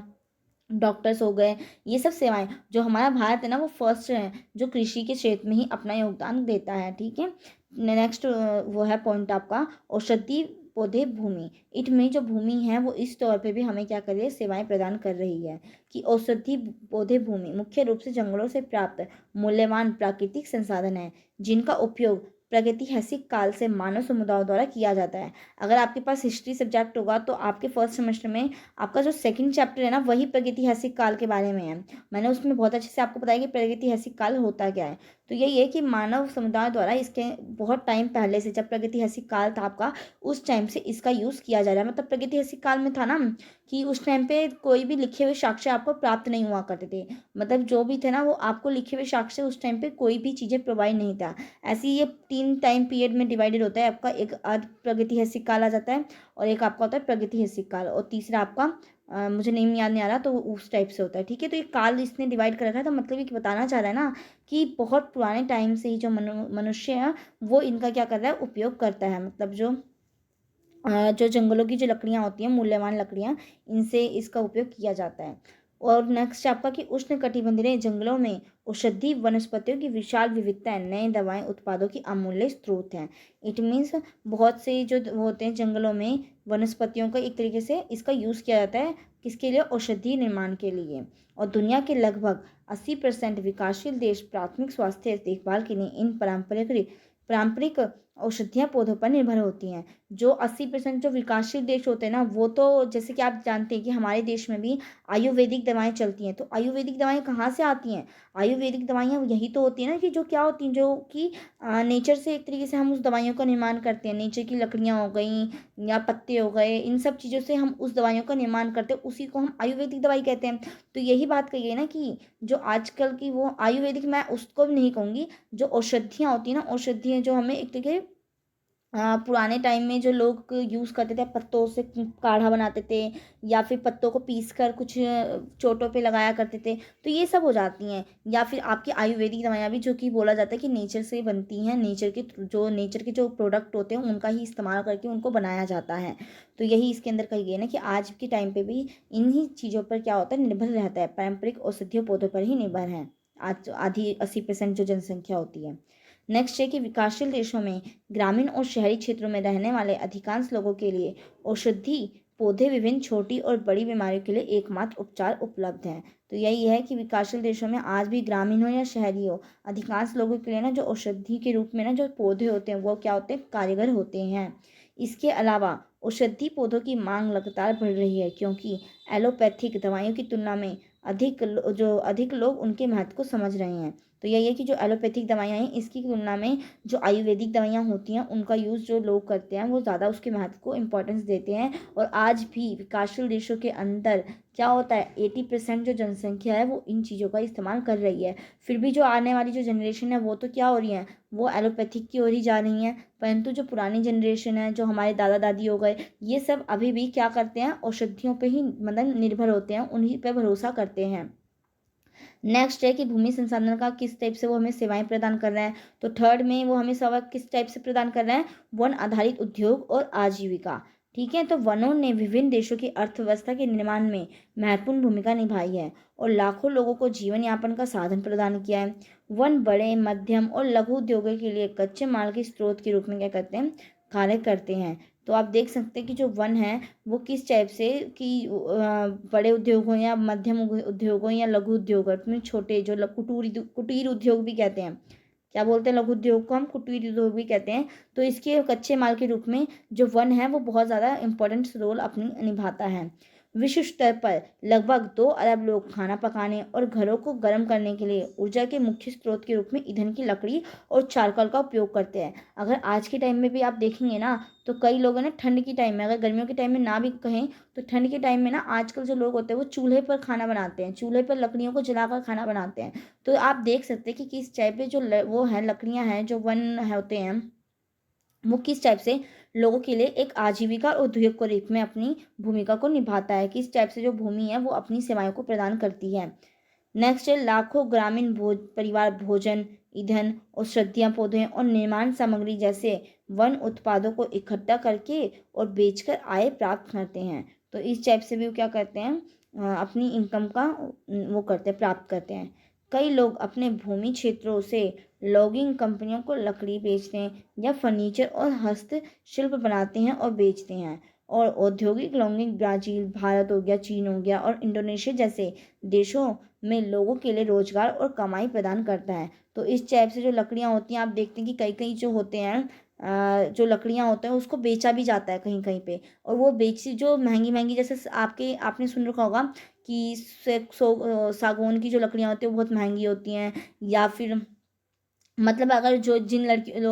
डॉक्टर्स हो गए, ये सब सेवाएं। जो हमारा भारत है ना वो फर्स्ट है जो कृषि के क्षेत्र में ही अपना योगदान देता है, ठीक है। नेक्स्ट वो है पॉइंट आपका औषधि पौधे भूमि। इट में जो भूमि है वो इस तौर पे भी हमें क्या कर रही है, सेवाएं प्रदान कर रही है कि औषधि पौधे भूमि मुख्य रूप से जंगलों से प्राप्त मूल्यवान प्राकृतिक संसाधन है जिनका उपयोग प्रागैतिहासिक काल से मानव समुदायों द्वारा किया जाता है। अगर आपके पास हिस्ट्री सब्जेक्ट होगा तो आपके फर्स्ट सेमेस्टर में आपका जो सेकंड चैप्टर है ना वही प्रागैतिहासिक काल के बारे में है। मैंने उसमें बहुत अच्छे से आपको बताया कि प्रागैतिहासिक काल होता क्या है। तो यही है कि मानव समुदाय द्वारा इसके बहुत टाइम पहले से, जब प्रागैतिहासिक काल था आपका, उस टाइम से इसका यूज़ किया जा रहा है। मतलब प्रागैतिहासिक काल में था ना कि उस टाइम पे कोई भी लिखे हुए साक्ष्य आपको प्राप्त नहीं हुआ करते थे, मतलब जो भी थे ना वो आपको लिखे हुए साक्ष्य उस टाइम पे कोई भी चीज़ें प्रोवाइड नहीं था। ऐसे ही ये 3 टाइम पीरियड में डिवाइडेड होता है आपका, एक अर्ध प्रागैतिहासिक काल आ जाता है, और एक आपका होता है प्रागैतिहासिक काल, और तीसरा आपका मुझे नेम याद नहीं आ रहा, तो उस टाइप से होता है, ठीक है। तो ये काल इसने डिवाइड कर रखा है, तो मतलब ये बताना चाह रहा है ना कि बहुत पुराने टाइम से ही जो मनुष्य है वो इनका क्या कर रहा है, उपयोग करता है। मतलब जो जंगलों की जो लकड़ियाँ होती हैं, मूल्यवान लकड़ियाँ, इनसे इसका उपयोग किया जाता है। और नेक्स्ट आपका कि उष्णकटिबंधीय जंगलों में औषधि वनस्पतियों की विशाल विविधता है, नए दवाएं उत्पादों की अमूल्य स्रोत हैं। इट मीन्स बहुत से जो होते हैं जंगलों में वनस्पतियों का एक तरीके से इसका यूज़ किया जाता है, किसके लिए, औषधि निर्माण के लिए। और दुनिया के लगभग 80% विकासशील देश प्राथमिक स्वास्थ्य देखभाल के लिए इन पारंपरिक औषधियाँ पौधों पर निर्भर होती हैं। जो 80% जो विकासशील देश होते हैं ना वो तो, जैसे कि आप जानते हैं कि हमारे देश में भी आयुर्वेदिक दवाएं चलती हैं। तो आयुर्वेदिक दवाएं कहाँ से आती हैं, आयुर्वेदिक दवाइयाँ यही तो होती हैं ना कि जो क्या होती हैं, जो कि नेचर से एक तरीके से हम उस दवाइयों का निर्माण करते हैं। नेचर की लकड़ियाँ हो गई या पत्ते हो गए, इन सब चीज़ों से हम उस दवाइयों का निर्माण करते हैं, उसी को हम आयुर्वेदिक दवाई कहते हैं। तो यही बात कही है ना कि जो आजकल की वो आयुर्वेदिक, मैं उसको भी नहीं कहूँगी, जो औषधियाँ होती हैं ना, औषधियाँ जो हमें एक तरीके पुराने टाइम में जो लोग यूज़ करते थे, पत्तों से काढ़ा बनाते थे या फिर पत्तों को पीस कर कुछ चोटों पे लगाया करते थे, तो ये सब हो जाती हैं। या फिर आपकी आयुर्वेदिक दवाइयाँ भी, जो कि बोला जाता है कि नेचर से बनती हैं, नेचर के जो प्रोडक्ट होते हैं उनका ही इस्तेमाल करके उनको बनाया जाता है। तो यही इसके अंदर कही गई है ना कि आज के टाइम पे भी इन्हीं चीज़ों पर क्या होता है, निर्भर रहता है, पारंपरिक औषधीय पौधों पर ही निर्भर है आज आधी 80% जो जनसंख्या होती है। नेक्स्ट है कि विकासशील देशों में ग्रामीण और शहरी क्षेत्रों में रहने वाले अधिकांश लोगों के लिए औषधि पौधे विभिन्न छोटी और बड़ी बीमारियों के लिए एकमात्र उपचार उपलब्ध हैं। तो यही है कि विकासशील देशों में आज भी ग्रामीण हो या शहरी हो, अधिकांश लोगों के लिए ना जो औषधि के रूप में ना जो पौधे होते हैं वो क्या होते हैं, कारगर होते हैं। इसके अलावा औषधि पौधों की मांग लगातार बढ़ रही है, क्योंकि एलोपैथिक दवाइयों की तुलना में अधिक लोग उनके महत्व को समझ रहे हैं। तो यही है कि जो एलोपैथिक दवाइयाँ हैं इसकी तुलना में जो आयुर्वेदिक दवाइयाँ होती हैं उनका यूज़ जो लोग करते हैं वो ज़्यादा उसके महत्व को इम्पोर्टेंस देते हैं। और आज भी विकासशील देशों के अंदर क्या होता है 80% जो जनसंख्या है वो इन चीज़ों का इस्तेमाल कर रही है। फिर भी जो आने वाली जो जनरेशन है वो तो क्या हो रही है, वो एलोपैथिक की ओर ही जा रही हैं। परंतु जो पुरानी जनरेशन है, जो हमारे दादा दादी हो गए, ये सब अभी भी क्या करते हैं, औषधियों पे ही मतलब निर्भर होते हैं, उन्हीं पे भरोसा करते हैं। नेक्स्ट है कि भूमि संसाधन का किस टाइप से वो हमें सेवाएं प्रदान कर रहा है। तो थर्ड में वो हमें सेवा किस टाइप से प्रदान कर रहा है, वन आधारित उद्योग और आजीविका। ठीक है, तो वनों ने विभिन्न देशों की अर्थव्यवस्था के निर्माण में महत्वपूर्ण भूमिका निभाई है और लाखों लोगों को जीवन यापन का साधन प्रदान किया है। वन बड़े, मध्यम और लघु उद्योगों के लिए कच्चे माल के स्रोत के रूप में क्या करते हैं, कार्य करते हैं। तो आप देख सकते हैं कि जो वन है वो किस टाइप से कि बड़े उद्योग हों या मध्यम उद्योग हों या लघु उद्योग हों, छोटे जो कुटीर उद्योग भी कहते हैं। क्या बोलते हैं, लघु उद्योग को हम कुटीर उद्योग भी कहते हैं। तो इसके कच्चे माल के रूप में जो वन है वो बहुत ज़्यादा इम्पोर्टेंट रोल अपनी निभाता है। विश्व स्तर पर लगभग 2 अरब लोग खाना पकाने और घरों को गर्म करने के लिए ऊर्जा के मुख्य स्रोत के रूप में ईंधन की लकड़ी और चारकोल का उपयोग करते हैं। अगर आज के टाइम में भी आप देखेंगे ना, तो कई लोगों ने ठंड के टाइम में, अगर गर्मियों के टाइम में ना भी कहें, तो ठंड के टाइम में ना आजकल जो लोग होते हैं वो चूल्हे पर खाना बनाते हैं, चूल्हे पर लकड़ियों को जलाकर खाना बनाते हैं। तो आप देख सकते हैं कि किस टाइप पे जो वो है लकड़ियाँ हैं, जो वन होते हैं, वो किस टाइप से लोगों के लिए एक आजीविका और उद्योग के रूप में अपनी भूमिका को निभाता है, किस टाइप से जो भूमि है वो अपनी सेवाओं को प्रदान करती है। नेक्स्ट है लाखों ग्रामीण परिवार भोजन, ईंधन, औषधियाँ पौधे और निर्माण सामग्री जैसे वन उत्पादों को इकट्ठा करके और बेचकर आय प्राप्त करते हैं। तो इस टाइप से भी वो क्या करते हैं, अपनी इनकम का वो करते हैं, प्राप्त करते हैं। कई लोग अपने भूमि क्षेत्रों से लॉगिंग कंपनियों को लकड़ी बेचते हैं या फर्नीचर और हस्तशिल्प बनाते हैं और बेचते हैं। और औद्योगिक लॉगिंग ब्राज़ील, भारत हो गया, चीन हो गया और इंडोनेशिया जैसे देशों में लोगों के लिए रोजगार और कमाई प्रदान करता है। तो इस टाइप से जो लकड़ियाँ होती हैं, आप देखते हैं कि कई कई जो होते हैं, जो लकड़ियाँ होते हैं उसको बेचा भी जाता है कहीं कहीं पे। और वो बेची जो महंगी महंगी, जैसे आपने सुन रखा होगा कि सागौन की जो लकड़ियाँ होती हैं वो बहुत महंगी होती हैं। या फिर मतलब अगर जो जिन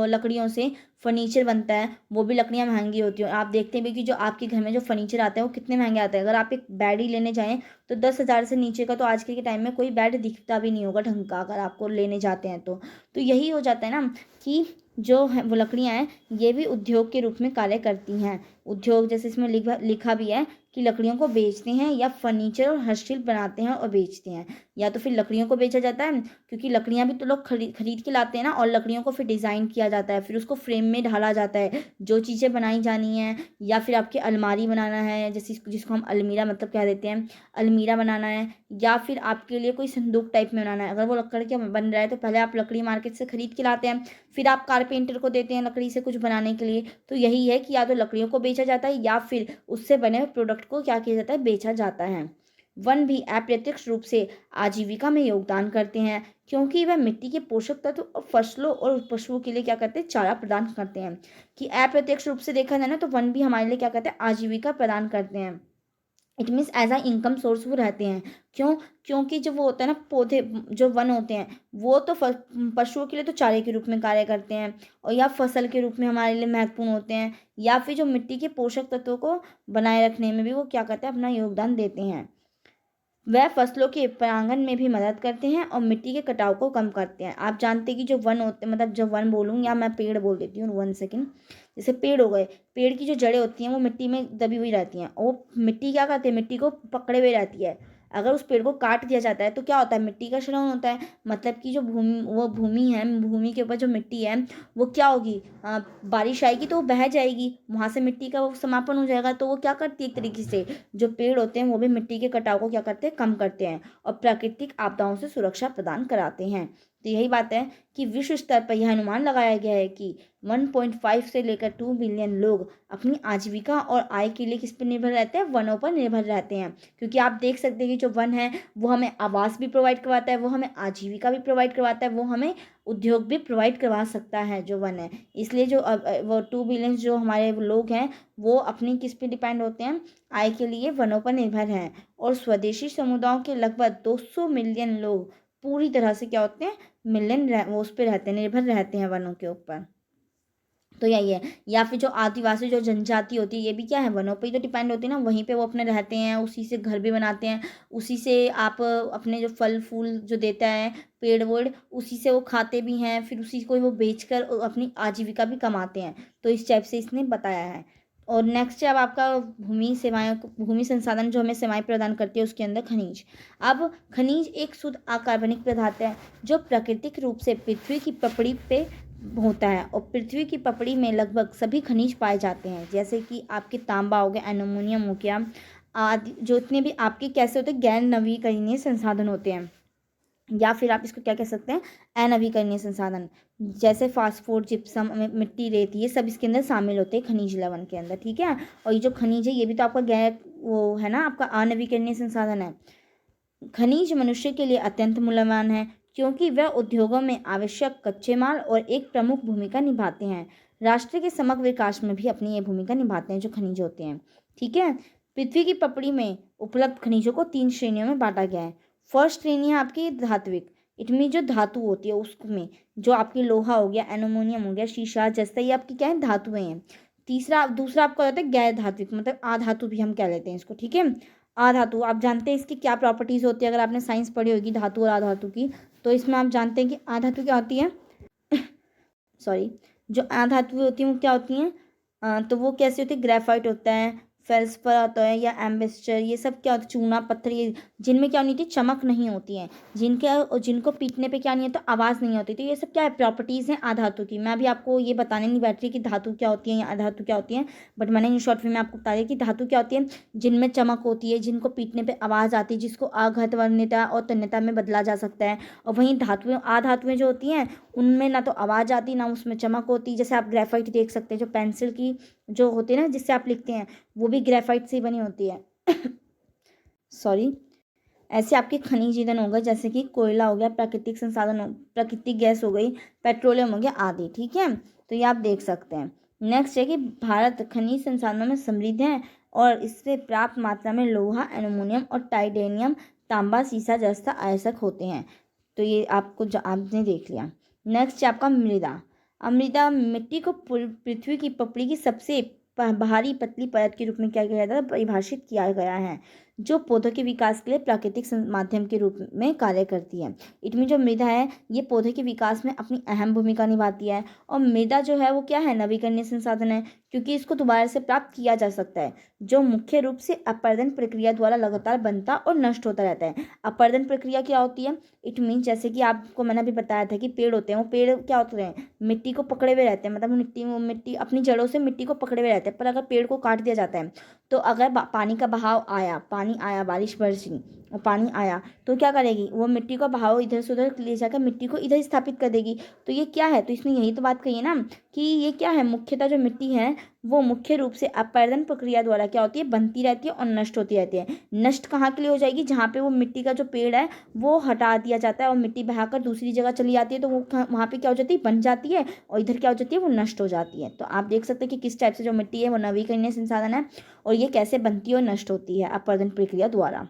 लकड़ियों से फर्नीचर बनता है वो भी लकड़ियाँ महंगी होती हैं। आप देखते हैं भी कि जो आपके घर में जो फर्नीचर आता है वो कितने महंगे आते हैं। अगर आप एक बेड ही लेने जाएँ तो 10,000 से नीचे का तो आज के टाइम में कोई बेड दिखता भी नहीं होगा ढंग का, अगर आपको लेने जाते हैं तो। तो यही हो जाता है ना कि जो है वो लकड़ियाँ हैं ये भी उद्योग के रूप में कार्य करती हैं। उद्योग जैसे इसमें लिखा लिखा भी है कि लकड़ियों को बेचते हैं या फर्नीचर और हस्तशिल्प बनाते हैं और बेचते हैं। या तो फिर लकड़ियों को बेचा जाता है, क्योंकि लकड़ियाँ भी तो लोग खरीद के लाते हैं ना, और लकड़ियों को फिर डिज़ाइन किया जाता है, फिर उसको फ्रेम में ढाला जाता है जो चीज़ें बनाई जानी है। या फिर आपके अलमारी बनाना है, जैसे जिसको हम अलमीरा मतलब कह देते हैं, अलमीरा बनाना है, या फिर आपके लिए कोई संदूक टाइप में बनाना है। अगर वो लकड़ी का बन रहा है तो पहले आप लकड़ी मार्केट से खरीद के लाते हैं, फिर आप कारपेंटर को देते हैं लकड़ी से कुछ बनाने के लिए। तो यही है कि या तो लकड़ियों को बेचा जाता है या फिर उससे बने हुए प्रोडक्ट को क्या किया जाता है, बेचा जाता है। वन भी अप्रत्यक्ष रूप से आजीविका में योगदान करते हैं, क्योंकि वह मिट्टी के पोषक तत्व और फसलों और पशुओं के लिए क्या करते हैं, चारा प्रदान करते हैं। कि अप्रत्यक्ष रूप से देखा जाए ना तो वन भी हमारे लिए क्या करते हैं, आजीविका प्रदान करते हैं। It means as a income source वो रहते हैं। क्यों? क्योंकि जो वो होता है ना, पौधे जो वन होते हैं वो तो पशुओं के लिए तो चारे के रूप में कार्य करते हैं, और या फसल के रूप में हमारे लिए महत्वपूर्ण होते हैं, या फिर जो मिट्टी के पोषक तत्वों को बनाए रखने में भी वो क्या करते हैं, अपना योगदान देते हैं। वह फसलों के परागण में भी मदद करते हैं और मिट्टी के कटाव को कम करते हैं। आप जानते हैं कि जो वन होते हैं, मतलब जब वन बोलूँ या मैं पेड़ बोल देती हूँ, 1 सेकेंड। जैसे पेड़ हो गए, पेड़ की जो जड़ें होती हैं वो मिट्टी में दबी हुई रहती हैं, और वो मिट्टी क्या करती है, मिट्टी को पकड़े हुए रहती है। अगर उस पेड़ को काट दिया जाता है तो क्या होता है, मिट्टी का क्षरण होता है। मतलब कि जो भूमि है, भूमि के ऊपर जो मिट्टी है वो क्या होगी, बारिश आएगी तो वो बह जाएगी, वहाँ से मिट्टी का वो समापन हो जाएगा। तो वो क्या करती है, एक तरीके से जो पेड़ होते हैं वो भी मिट्टी के कटाव को क्या करते हैं, कम करते हैं और प्राकृतिक आपदाओं से सुरक्षा प्रदान कराते हैं। तो यही बात है कि विश्व स्तर पर यह अनुमान लगाया गया है कि 1.5 से लेकर 2 बिलियन लोग अपनी आजीविका और आय के लिए किस पर निर्भर रहते हैं, वनों पर निर्भर रहते हैं। क्योंकि आप देख सकते हैं कि जो वन है वो हमें आवास भी प्रोवाइड करवाता है, वो हमें आजीविका भी प्रोवाइड करवाता है, वो हमें उद्योग भी प्रोवाइड करवा सकता है जो वन है। इसलिए जो वो 2 बिलियन जो हमारे लोग हैं वो अपनी किस पे डिपेंड होते हैं, आय के लिए वनों पर निर्भर हैं। और स्वदेशी समुदायों के लगभग 200 मिलियन लोग पूरी तरह से क्या होते हैं, वो उस पर रहते हैं, निर्भर रहते हैं वनों के ऊपर। तो यही है। या फिर जो आदिवासी जो जनजाति होती है, ये भी क्या है, वनों पे ही तो डिपेंड होती है ना, वहीं पे वो अपने रहते हैं, उसी से घर भी बनाते हैं, उसी से आप अपने जो फल फूल जो देता है पेड़ वेड़, उसी से वो खाते भी हैं, फिर उसी को ही वो बेचकर अपनी आजीविका भी कमाते हैं। तो इस टाइप से इसने बताया है। और नेक्स्ट है अब आपका भूमि संसाधन जो हमें सेवाएं प्रदान करती है, उसके अंदर खनिज। अब खनिज एक शुद्ध अकार्बनिक पदार्थ है जो प्राकृतिक रूप से पृथ्वी की पपड़ी पे होता है, और पृथ्वी की पपड़ी में लगभग सभी खनिज पाए जाते हैं, जैसे कि आपके तांबा हो गया, एल्युमिनियम हो गया आदि, जो इतने भी आपके कैसे होते हैं गैर नवीकरणीय संसाधन होते हैं, या फिर आप इसको क्या कह सकते हैं, अनवीकरणीय संसाधन, जैसे फास्फोर, जिप्सम, मिट्टी, रेत, ये सब इसके अंदर शामिल होते हैं खनिज लवण के अंदर। ठीक है। और ये जो खनिज है ये भी तो आपका गैर वो है ना, आपका अनवीकरणीय संसाधन है। खनिज मनुष्य के लिए अत्यंत मूल्यवान है क्योंकि वह उद्योगों में आवश्यक कच्चे माल और एक प्रमुख भूमिका निभाते हैं। राष्ट्र के समग्र विकास में भी अपनी ये भूमिका निभाते हैं जो खनिज होते हैं। ठीक है। पृथ्वी की पपड़ी में उपलब्ध खनिजों को 3 श्रेणियों में बांटा गया है। फर्स्ट श्रेणी है आपकी धात्विक, इनमें जो धातु होती है उसमें जो आपकी लोहा हो गया, एल्युमिनियम हो गया, शीशा, जैसे ये आपकी क्या है, धातुएं हैं। दूसरा आपका होता है गैर धात्विक, मतलब आधातु भी हम कह लेते हैं इसको। ठीक है। आधातु आप जानते हैं इसकी क्या प्रॉपर्टीज होती है, अगर आपने साइंस पढ़ी होगी धातु और आधातु की, तो इसमें आप जानते हैं कि आधातु क्या होती है सॉरी, जो आधातु होती हैं वो क्या होती हैं, तो वो कैसे होती है, ग्रेफाइट होता है, फेल्सपर होता है, या एम्बेस्टर, ये सब क्या होता है, चूना पत्थर, ये जिनमें क्या नहीं होती, चमक नहीं होती है, जिनको पीटने पे क्या नहीं होता, आवाज़ नहीं होती। तो ये सब क्या है, प्रॉपर्टीज़ हैं आधातु की। मैं अभी आपको ये बताने नहीं बैठ रही कि धातु क्या होती है या अधातु क्या होती है, बट मैंने इन शॉर्ट में आपको बता दिया कि धातु क्या होती है, जिनमें चमक होती है, जिनको पीटने पर आवाज़ आती है, जिसको आघात वर्णिता और तन्यता में बदला जा सकता है। और वहीं आधातुएं जो होती हैं उनमें ना तो आवाज़ आती ना उसमें चमक होती। जैसे आप ग्रेफाइट देख सकते हैं, जो पेंसिल की जो होती है ना जिससे आप लिखते हैं, वो भी ग्रेफाइट से ही बनी होती है सॉरी। ऐसे आपके खनिज ईंधन हो गए, जैसे कि कोयला हो गया, प्राकृतिक संसाधन हो, प्राकृतिक गैस हो गई, पेट्रोलियम हो गया आदि। ठीक है। तो ये आप देख सकते हैं। नेक्स्ट है कि भारत खनिज संसाधनों में समृद्ध है और इससे प्राप्त मात्रा में लोहा, एल्युमिनियम और टाइटेनियम, तांबा, सीसा जैसा आयस्क होते हैं। तो ये आपने देख लिया। नेक्स्ट है आपका मृदा। मृदा मिट्टी को पृथ्वी की पपड़ी की सबसे बाहरी पतली परत के रूप में क्या किया जाता है, परिभाषित किया गया है, जो पौधों के विकास के लिए प्राकृतिक माध्यम के रूप में कार्य करती है। इनमें जो मृदा है ये पौधे के विकास में अपनी अहम भूमिका निभाती है। और मृदा जो है वो क्या है, नवीकरणीय संसाधन है, क्योंकि इसको दोबारा से प्राप्त किया जा सकता है, जो मुख्य रूप से अपरदन प्रक्रिया द्वारा लगातार बनता और नष्ट होता रहता है। अपरदन प्रक्रिया क्या होती है, इट मीन जैसे कि आपको मैंने अभी बताया था कि पेड़ होते हैं, वो पेड़ क्या होते हैं, मिट्टी को पकड़े हुए रहते हैं, मतलब मिट्टी अपनी जड़ों से मिट्टी को पकड़े हुए रहते हैं। पर अगर पेड़ को काट दिया जाता है, तो अगर पानी का बहाव आया, पानी आया, बारिश बरसी और पानी आया, तो क्या करेगी, वो मिट्टी का बहाव इधर से उधर ले जाकर मिट्टी को इधर स्थापित कर देगी। तो ये क्या है, तो इसने यही तो बात कही है ना कि ये क्या है, मुख्यतः जो मिट्टी है वो मुख्य रूप से अपरदन प्रक्रिया द्वारा क्या होती है, बनती रहती है और नष्ट होती रहती है। नष्ट कहाँ के लिए हो जाएगी, जहाँ पे वो मिट्टी का जो पेड़ है वो हटा दिया जाता है और मिट्टी बहाकर दूसरी जगह चली जाती है, तो वो वहाँ पे क्या हो जाती है, बन जाती है, और इधर क्या हो जाती है, वो नष्ट हो जाती है। तो आप देख सकते हैं कि किस टाइप से जो मिट्टी है वो नवीकरणीय संसाधन है, और ये कैसे बनती है और नष्ट होती है अपरदन प्रक्रिया द्वारा।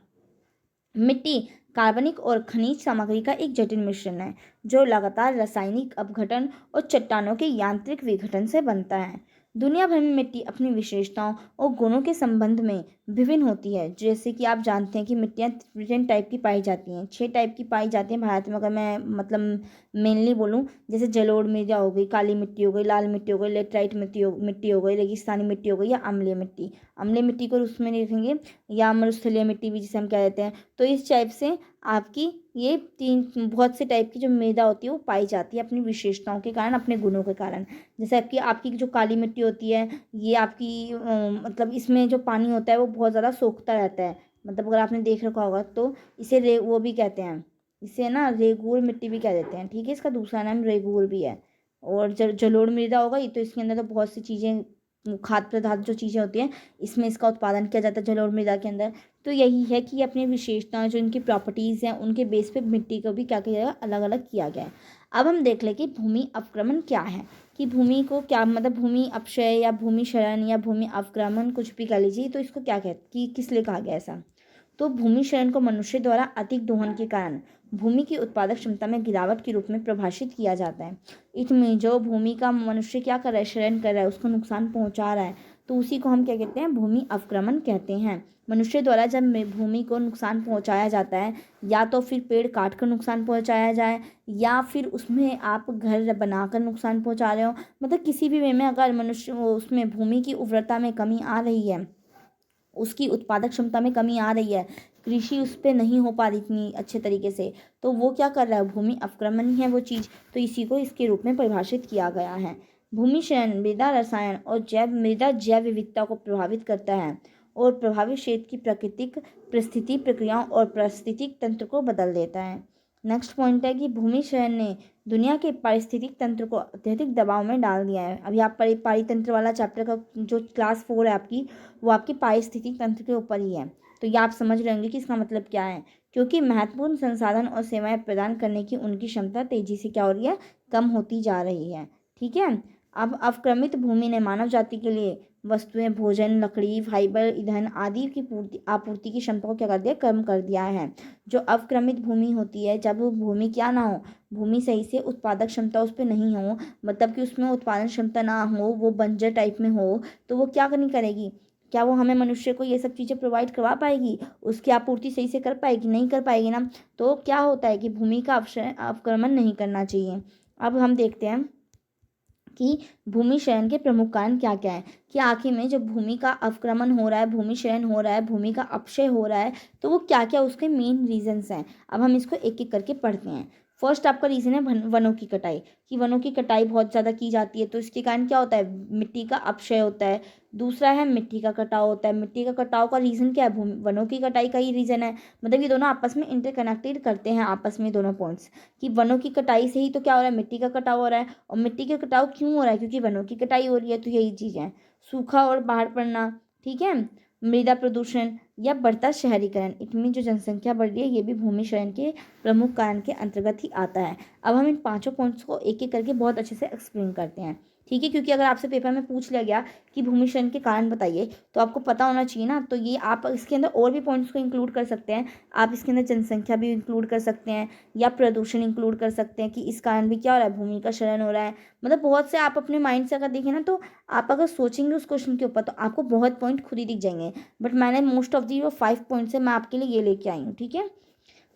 मिट्टी कार्बनिक और खनिज सामग्री का एक जटिल मिश्रण है जो लगातार रासायनिक अपघटन और चट्टानों के यांत्रिक विघटन से बनता है। दुनिया भर में मिट्टी अपनी विशेषताओं और गुणों के संबंध में विभिन्न होती है। जैसे कि आप जानते हैं कि मिट्टियाँ डिफरेंट टाइप की पाई जाती हैं, 6 टाइप की पाई जाती हैं भारत में, अगर मैं मतलब मेनली बोलूँ, जैसे जलोढ़ मृदा हो गई, काली मिट्टी हो गई, लाल मिट्टी हो गई, लेटराइट मिट्टी हो गई, रेगिस्तानी मिट्टी हो गई, या अम्लीय मिट्टी। अम्लीय मिट्टी को उसमें देखेंगे, या मरुस्थलीय मिट्टी भी जिसे हम कह देते हैं। तो इस टाइप से आपकी ये 3 बहुत से टाइप की जो मृदा होती है वो पाई जाती है अपनी विशेषताओं के कारण, अपने गुणों के कारण। जैसे आपकी आपकी जो काली मिट्टी होती है, ये आपकी मतलब इसमें जो पानी होता है वो बहुत ज़्यादा सोखता रहता है, मतलब अगर आपने देख रखा होगा तो इसे वो भी कहते हैं, इसे ना रेगूर मिट्टी भी कह देते हैं। ठीक है। इसका दूसरा नाम रेगूर भी है। और जलोढ़ मृदा होगा ये, तो इसके अंदर तो बहुत सी चीज़ें, खाद्य पदार्थ जो चीज़ें होती हैं, इसमें इसका उत्पादन किया जाता है जलोढ़ मृदा के अंदर। तो यही है कि अपनी विशेषताएं जो इनकी प्रॉपर्टीज़ हैं उनके बेस पे मिट्टी को भी क्या किया गया, अलग अलग किया गया है। अब हम देख लें कि भूमि अवक्रमण क्या है, कि भूमि को क्या मतलब, भूमि अपक्षय या भूमि क्षरण या भूमि अवक्रमण कुछ भी कह लीजिए, तो इसको क्या कहते कि किस लिए कहा गया ऐसा। तो भूमि क्षरण को मनुष्य द्वारा अधिक दोहन के कारण भूमि की उत्पादक क्षमता में गिरावट के रूप में परिभाषित किया जाता है। इसमें जो भूमि का मनुष्य क्या कर रहा है, शरण कर रहा है, उसको नुकसान पहुंचा रहा है, तो उसी को हम क्या कहते हैं, भूमि अवक्रमण कहते हैं। मनुष्य द्वारा जब भूमि को नुकसान पहुंचाया जाता है, या तो फिर पेड़ काट कर नुकसान पहुंचाया जाए, या फिर उसमें आप घर बनाकर नुकसान पहुंचा रहे हो, मतलब किसी भी वे में अगर मनुष्य उसमें भूमि की उर्वरता में कमी आ रही है, उसकी उत्पादक क्षमता में कमी आ रही है, कृषि उस पर नहीं हो पा रही इतनी अच्छे तरीके से, तो वो क्या कर रहा है, भूमि अवक्रमण ही है वो चीज़। तो इसी को इसके रूप में परिभाषित किया गया है। भूमि क्षरण मृदा रसायन और मृदा जैव विविधता को प्रभावित करता है और प्रभावित क्षेत्र की प्राकृतिक परिस्थिति प्रक्रियाओं और पारिस्थितिक तंत्र को बदल देता है। नेक्स्ट पॉइंट है कि भूमि क्षरण ने दुनिया के पारिस्थितिक तंत्र को अत्यधिक दबाव में डाल दिया है। अभी आप पारितंत्र वाला चैप्टर का जो क्लास 4 है आपकी, वो आपकी पारिस्थितिक तंत्र के ऊपर ही है। तो ये आप समझ रहे होंगे कि इसका मतलब क्या है, क्योंकि महत्वपूर्ण संसाधन और सेवाएं प्रदान करने की उनकी क्षमता तेजी से क्या हो रही है, कम होती जा रही है। ठीक है। अब अवक्रमित भूमि ने मानव जाति के लिए वस्तुएं, भोजन, लकड़ी, फाइबर, ईंधन आदि की आपूर्ति की क्षमता को क्या कर दिया, कम कर दिया है। जो अवक्रमित भूमि होती है, जब वो भूमि क्या ना हो, भूमि सही से उत्पादक क्षमता उस पर नहीं हो, मतलब कि उसमें उत्पादन क्षमता ना हो, वो बंजर टाइप में हो, तो वो क्या नहीं करेगी, क्या वो हमें मनुष्य को ये सब चीज़ें प्रोवाइड करवा पाएगी, उसकी आपूर्ति सही से कर पाएगी, नहीं कर पाएगी ना। तो क्या होता है कि भूमि का अवक्रमण नहीं करना चाहिए। अब हम देखते हैं कि भूमि क्षरण के प्रमुख कारण क्या क्या है, कि आखिर में जब भूमि का अवक्रमण हो रहा है, भूमि क्षरण हो रहा है, भूमि का अपक्षय हो रहा है, तो वो क्या क्या उसके मेन रीजंस हैं। अब हम इसको एक एक करके पढ़ते हैं। फर्स्ट आपका रीज़न है वनों की कटाई, कि वनों की कटाई बहुत ज़्यादा की जाती है, तो इसके कारण क्या होता है, मिट्टी का अपक्षय होता है। दूसरा है मिट्टी का कटाव होता है। मिट्टी का कटाव का रीज़न क्या है, वनों की कटाई का ही रीज़न है। मतलब ये दोनों आपस में इंटरकनेक्टेड करते हैं, आपस में दोनों पॉइंट्स, कि वनों की कटाई से ही तो क्या हो रहा है, मिट्टी का कटाव हो रहा है। और मिट्टी का कटाव क्यों हो रहा है, क्योंकि वनों की कटाई हो रही है। तो यही चीज़ है, सूखा और बाढ़ पड़ना, ठीक है, मृदा प्रदूषण या बढ़ता शहरीकरण, इतनी जो जनसंख्या बढ़ रही है, ये भी भूमि क्षरण के प्रमुख कारण के अंतर्गत ही आता है। अब हम इन पांचों पॉइंट्स को एक एक करके बहुत अच्छे से एक्सप्लेन करते हैं। ठीक है, क्योंकि अगर आपसे पेपर में पूछ लिया गया कि भूमि क्षरण के कारण बताइए, तो आपको पता होना चाहिए ना। तो ये आप इसके अंदर और भी पॉइंट्स को इंक्लूड कर सकते हैं। आप इसके अंदर जनसंख्या भी इंक्लूड कर सकते हैं, या प्रदूषण इंक्लूड कर सकते हैं, कि इस कारण भी क्या हो रहा है, भूमि का क्षरण हो रहा है। मतलब बहुत से आप अपने माइंड से अगर देखें ना, तो आप अगर सोचेंगे उस क्वेश्चन के ऊपर, तो आपको बहुत पॉइंट खुद ही दिख जाएंगे। बट मैंने मोस्ट ऑफ दी जो 5 पॉइंट्स है, मैं आपके लिए ये लेके आई हूँ। ठीक है।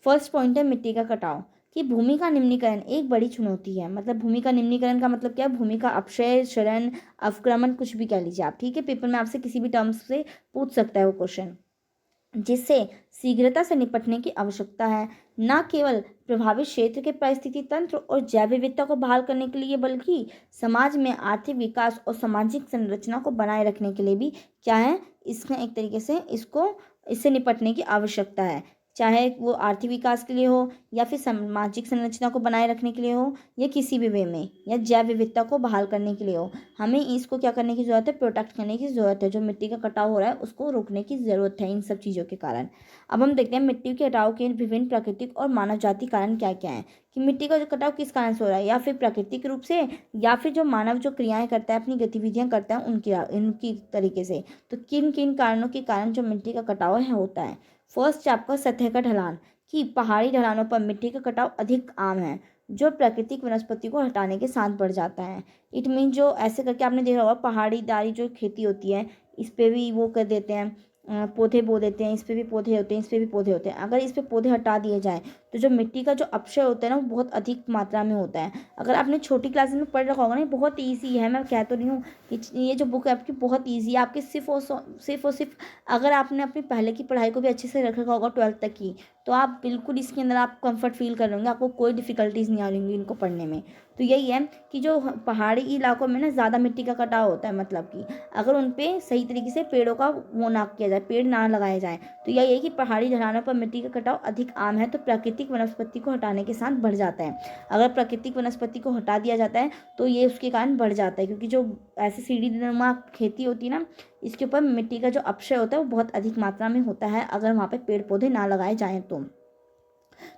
फर्स्ट पॉइंट है मिट्टी का कटाव, कि भूमि का निम्नीकरण एक बड़ी चुनौती है। मतलब भूमि का निम्नीकरण का मतलब क्या है, भूमि का अपक्षय, क्षरण, अवक्रमण, कुछ भी कह लीजिए आप। ठीक है, पेपर में आपसे किसी भी टर्म्स से पूछ सकता है वो क्वेश्चन, जिससे शीघ्रता से निपटने की आवश्यकता है। न केवल प्रभावित क्षेत्र के पारिस्थितिक तंत्र और जैव विविधता को बहाल करने के लिए, बल्कि समाज में आर्थिक विकास और सामाजिक संरचना को बनाए रखने के लिए भी क्या है, इसमें एक तरीके से इससे निपटने की आवश्यकता है। चाहे वो आर्थिक विकास के लिए हो, या फिर सामाजिक संरचना को बनाए रखने के लिए हो, या किसी भी वे में, या जैव विविधता को बहाल करने के लिए हो, हमें इसको क्या करने की ज़रूरत है, प्रोटेक्ट करने की ज़रूरत है। जो मिट्टी का कटाव हो रहा है, उसको रोकने की ज़रूरत है इन सब चीज़ों के कारण। अब हम देखते हैं मिट्टी के कटाव के विभिन्न प्राकृतिक और मानव जाति कारण क्या क्या है, कि मिट्टी का जो कटाव किस कारण से हो रहा है, या फिर प्राकृतिक रूप से, या फिर जो मानव जो क्रियाएं करता है, अपनी गतिविधियां करता है, उनकी तरीके से। तो किन किन कारणों के कारण जो मिट्टी का कटाव है होता है। फर्स्ट आपका सतह का ढलान, कि पहाड़ी ढलानों पर मिट्टी का कटाव अधिक आम है, जो प्राकृतिक वनस्पति को हटाने के साथ बढ़ जाता है। इट मीन जो ऐसे करके आपने देखा होगा, पहाड़ी दारी जो खेती होती है, इस पे भी वो कर देते हैं, पौधे बो देते हैं, इस पे भी पौधे होते हैं, इस पे भी पौधे होते हैं। अगर इस पे पौधे हटा दिए जाएँ, तो जो मिट्टी का जो अपक्षय होता है ना, वो बहुत अधिक मात्रा में होता है। अगर आपने छोटी क्लासेस में पढ़ रखा होगा ना, बहुत ईजी है, मैं कह तो रही हूँ, ये जो बुक है आपकी बहुत ईजी है। आपकी सिर्फ अगर आपने अपनी पहले की पढ़ाई को भी अच्छे से रख रखा होगा 12th तक की, तो आप बिल्कुल इसके अंदर आप कंफर्ट फील कर रहे होंगे, आपको कोई डिफ़िकल्टीज नहीं आ रही होंगी इनको पढ़ने में। तो यही है कि जो पहाड़ी इलाकों में ना ज़्यादा मिट्टी का कटाव होता है, मतलब कि अगर उन पे सही तरीके से पेड़ों का वो ना किया जाए, पेड़ ना लगाए जाएँ, तो यही है कि पहाड़ी ढलानों पर मिट्टी का कटाव अधिक आम है, तो प्राकृतिक वनस्पति को हटाने के साथ बढ़ जाता है। अगर प्राकृतिक वनस्पति को हटा दिया जाता है, तो ये उसके कारण बढ़ जाता है, क्योंकि जो ऐसे सीढ़ीनुमा खेती होती है ना, इसके ऊपर मिट्टी का जो अपक्षय होता है वो बहुत अधिक मात्रा में होता है, अगर वहाँ पे पेड़ पौधे ना लगाए जाएँ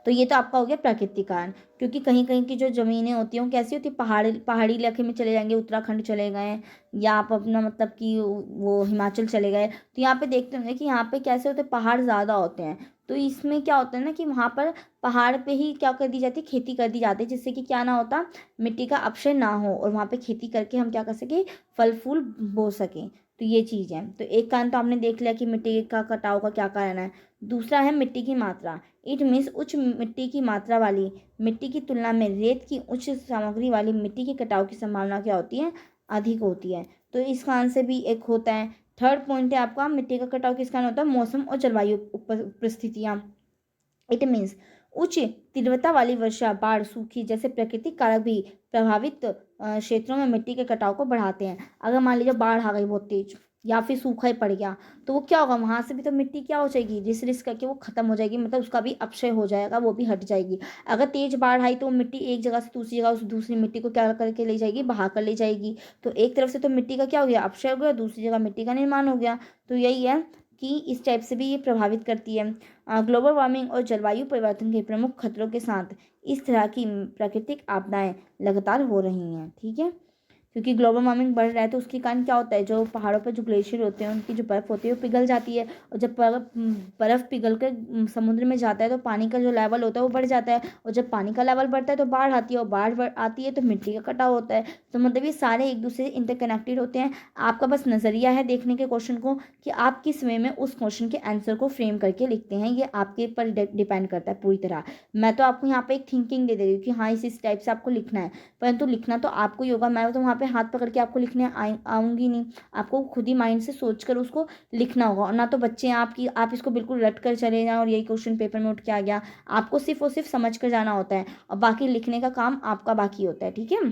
तो ये तो आपका हो गया प्राकृतिक कारण। क्योंकि कहीं कहीं की जो ज़मीनें होती हैं वो कैसी होती है, पहाड़ी इलाके में चले जाएंगे, उत्तराखंड चले गए, या आप अपना मतलब कि वो हिमाचल चले गए, तो यहाँ पे देखते होंगे कि यहाँ पे कैसे होते हैं, पहाड़ ज़्यादा होते हैं। तो इसमें क्या होता है ना कि वहाँ पर पहाड़ पे ही क्या कर दी जाती है, खेती कर दी जाती है, जिससे कि क्या ना होता, मिट्टी का अपक्षय ना हो और वहाँ पे खेती करके हम क्या कर सकें, फल फूल बो सकें। तो ये चीज़ है। तो एक कारण तो आपने देख लिया कि मिट्टी का कटाव का क्या कारण है। दूसरा है मिट्टी की मात्रा। इट मीन्स उच्च मिट्टी की मात्रा वाली मिट्टी की तुलना में रेत की उच्च सामग्री वाली मिट्टी के कटाव की संभावना क्या होती है, अधिक होती है। तो इस कारण से भी एक होता है। थर्ड पॉइंट है आपका, मिट्टी का कटाव किस कारण होता है, मौसम और जलवायु परिस्थितियाँ। इट मीन्स उच्च तीव्रता वाली वर्षा, बाढ़, सूखी जैसे प्राकृतिक कारक भी प्रभावित क्षेत्रों में मिट्टी के कटाव को बढ़ाते हैं। अगर मान लीजिए बाढ़ आ गई बहुत तेज या फिर सूखा ही पड़ गया, तो वो क्या होगा, वहां से भी तो मिट्टी क्या हो जाएगी, रिस रिस करके वो खत्म हो जाएगी, मतलब उसका भी अपक्षय हो जाएगा, वो भी हट जाएगी। अगर तेज बाढ़ आई तो वो मिट्टी एक जगह से दूसरी जगह उस दूसरी मिट्टी को क्या करके ले जाएगी, बहा कर ले जाएगी। तो एक तरफ से तो मिट्टी का क्या हो गया, अपक्षय हो गया, दूसरी जगह मिट्टी का निर्माण हो गया। तो यही है कि इस टाइप से भी ये प्रभावित करती है। ग्लोबल वार्मिंग और जलवायु परिवर्तन के प्रमुख खतरों के साथ इस तरह की प्राकृतिक आपदाएं लगातार हो रही हैं। ठीक है, क्योंकि ग्लोबल वार्मिंग बढ़ रहा है तो उसके कारण क्या होता है, जो पहाड़ों पर जो ग्लेशियर होते हैं उनकी जो बर्फ़ होती है वो पिघल जाती है, और जब बर्फ़ पिघल कर समुद्र में जाता है तो पानी का जो लेवल होता है वो बढ़ जाता है, और जब पानी का लेवल बढ़ता है तो बाढ़ आती है, और आती है तो मिट्टी का कटाव होता है। तो मतलब ये सारे एक दूसरे से इंटरकनेक्टेड होते हैं। आपका बस नज़रिया है देखने के क्वेश्चन को कि आप किस वे में उस क्वेश्चन के आंसर को फ्रेम करके लिखते हैं, ये आपके पर डिपेंड करता है पूरी तरह। मैं तो आपको यहाँ पे एक थिंकिंग दे रही हूँ कि हाँ इस टाइप से आपको लिखना है, परंतु लिखना तो आपको ही होगा। मैं तो वहाँ पे हाथ पकड़ के आपको लिखने आऊँगी नहीं, आपको खुद ही माइंड से सोच कर उसको लिखना होगा। और ना तो बच्चे हैं आपकी, आप इसको बिल्कुल रट कर चले जाएं और यही क्वेश्चन पेपर में उठ के आ गया। आपको सिर्फ और सिर्फ समझ कर जाना होता है, और बाकी लिखने का काम आपका बाकी होता है। ठीक है।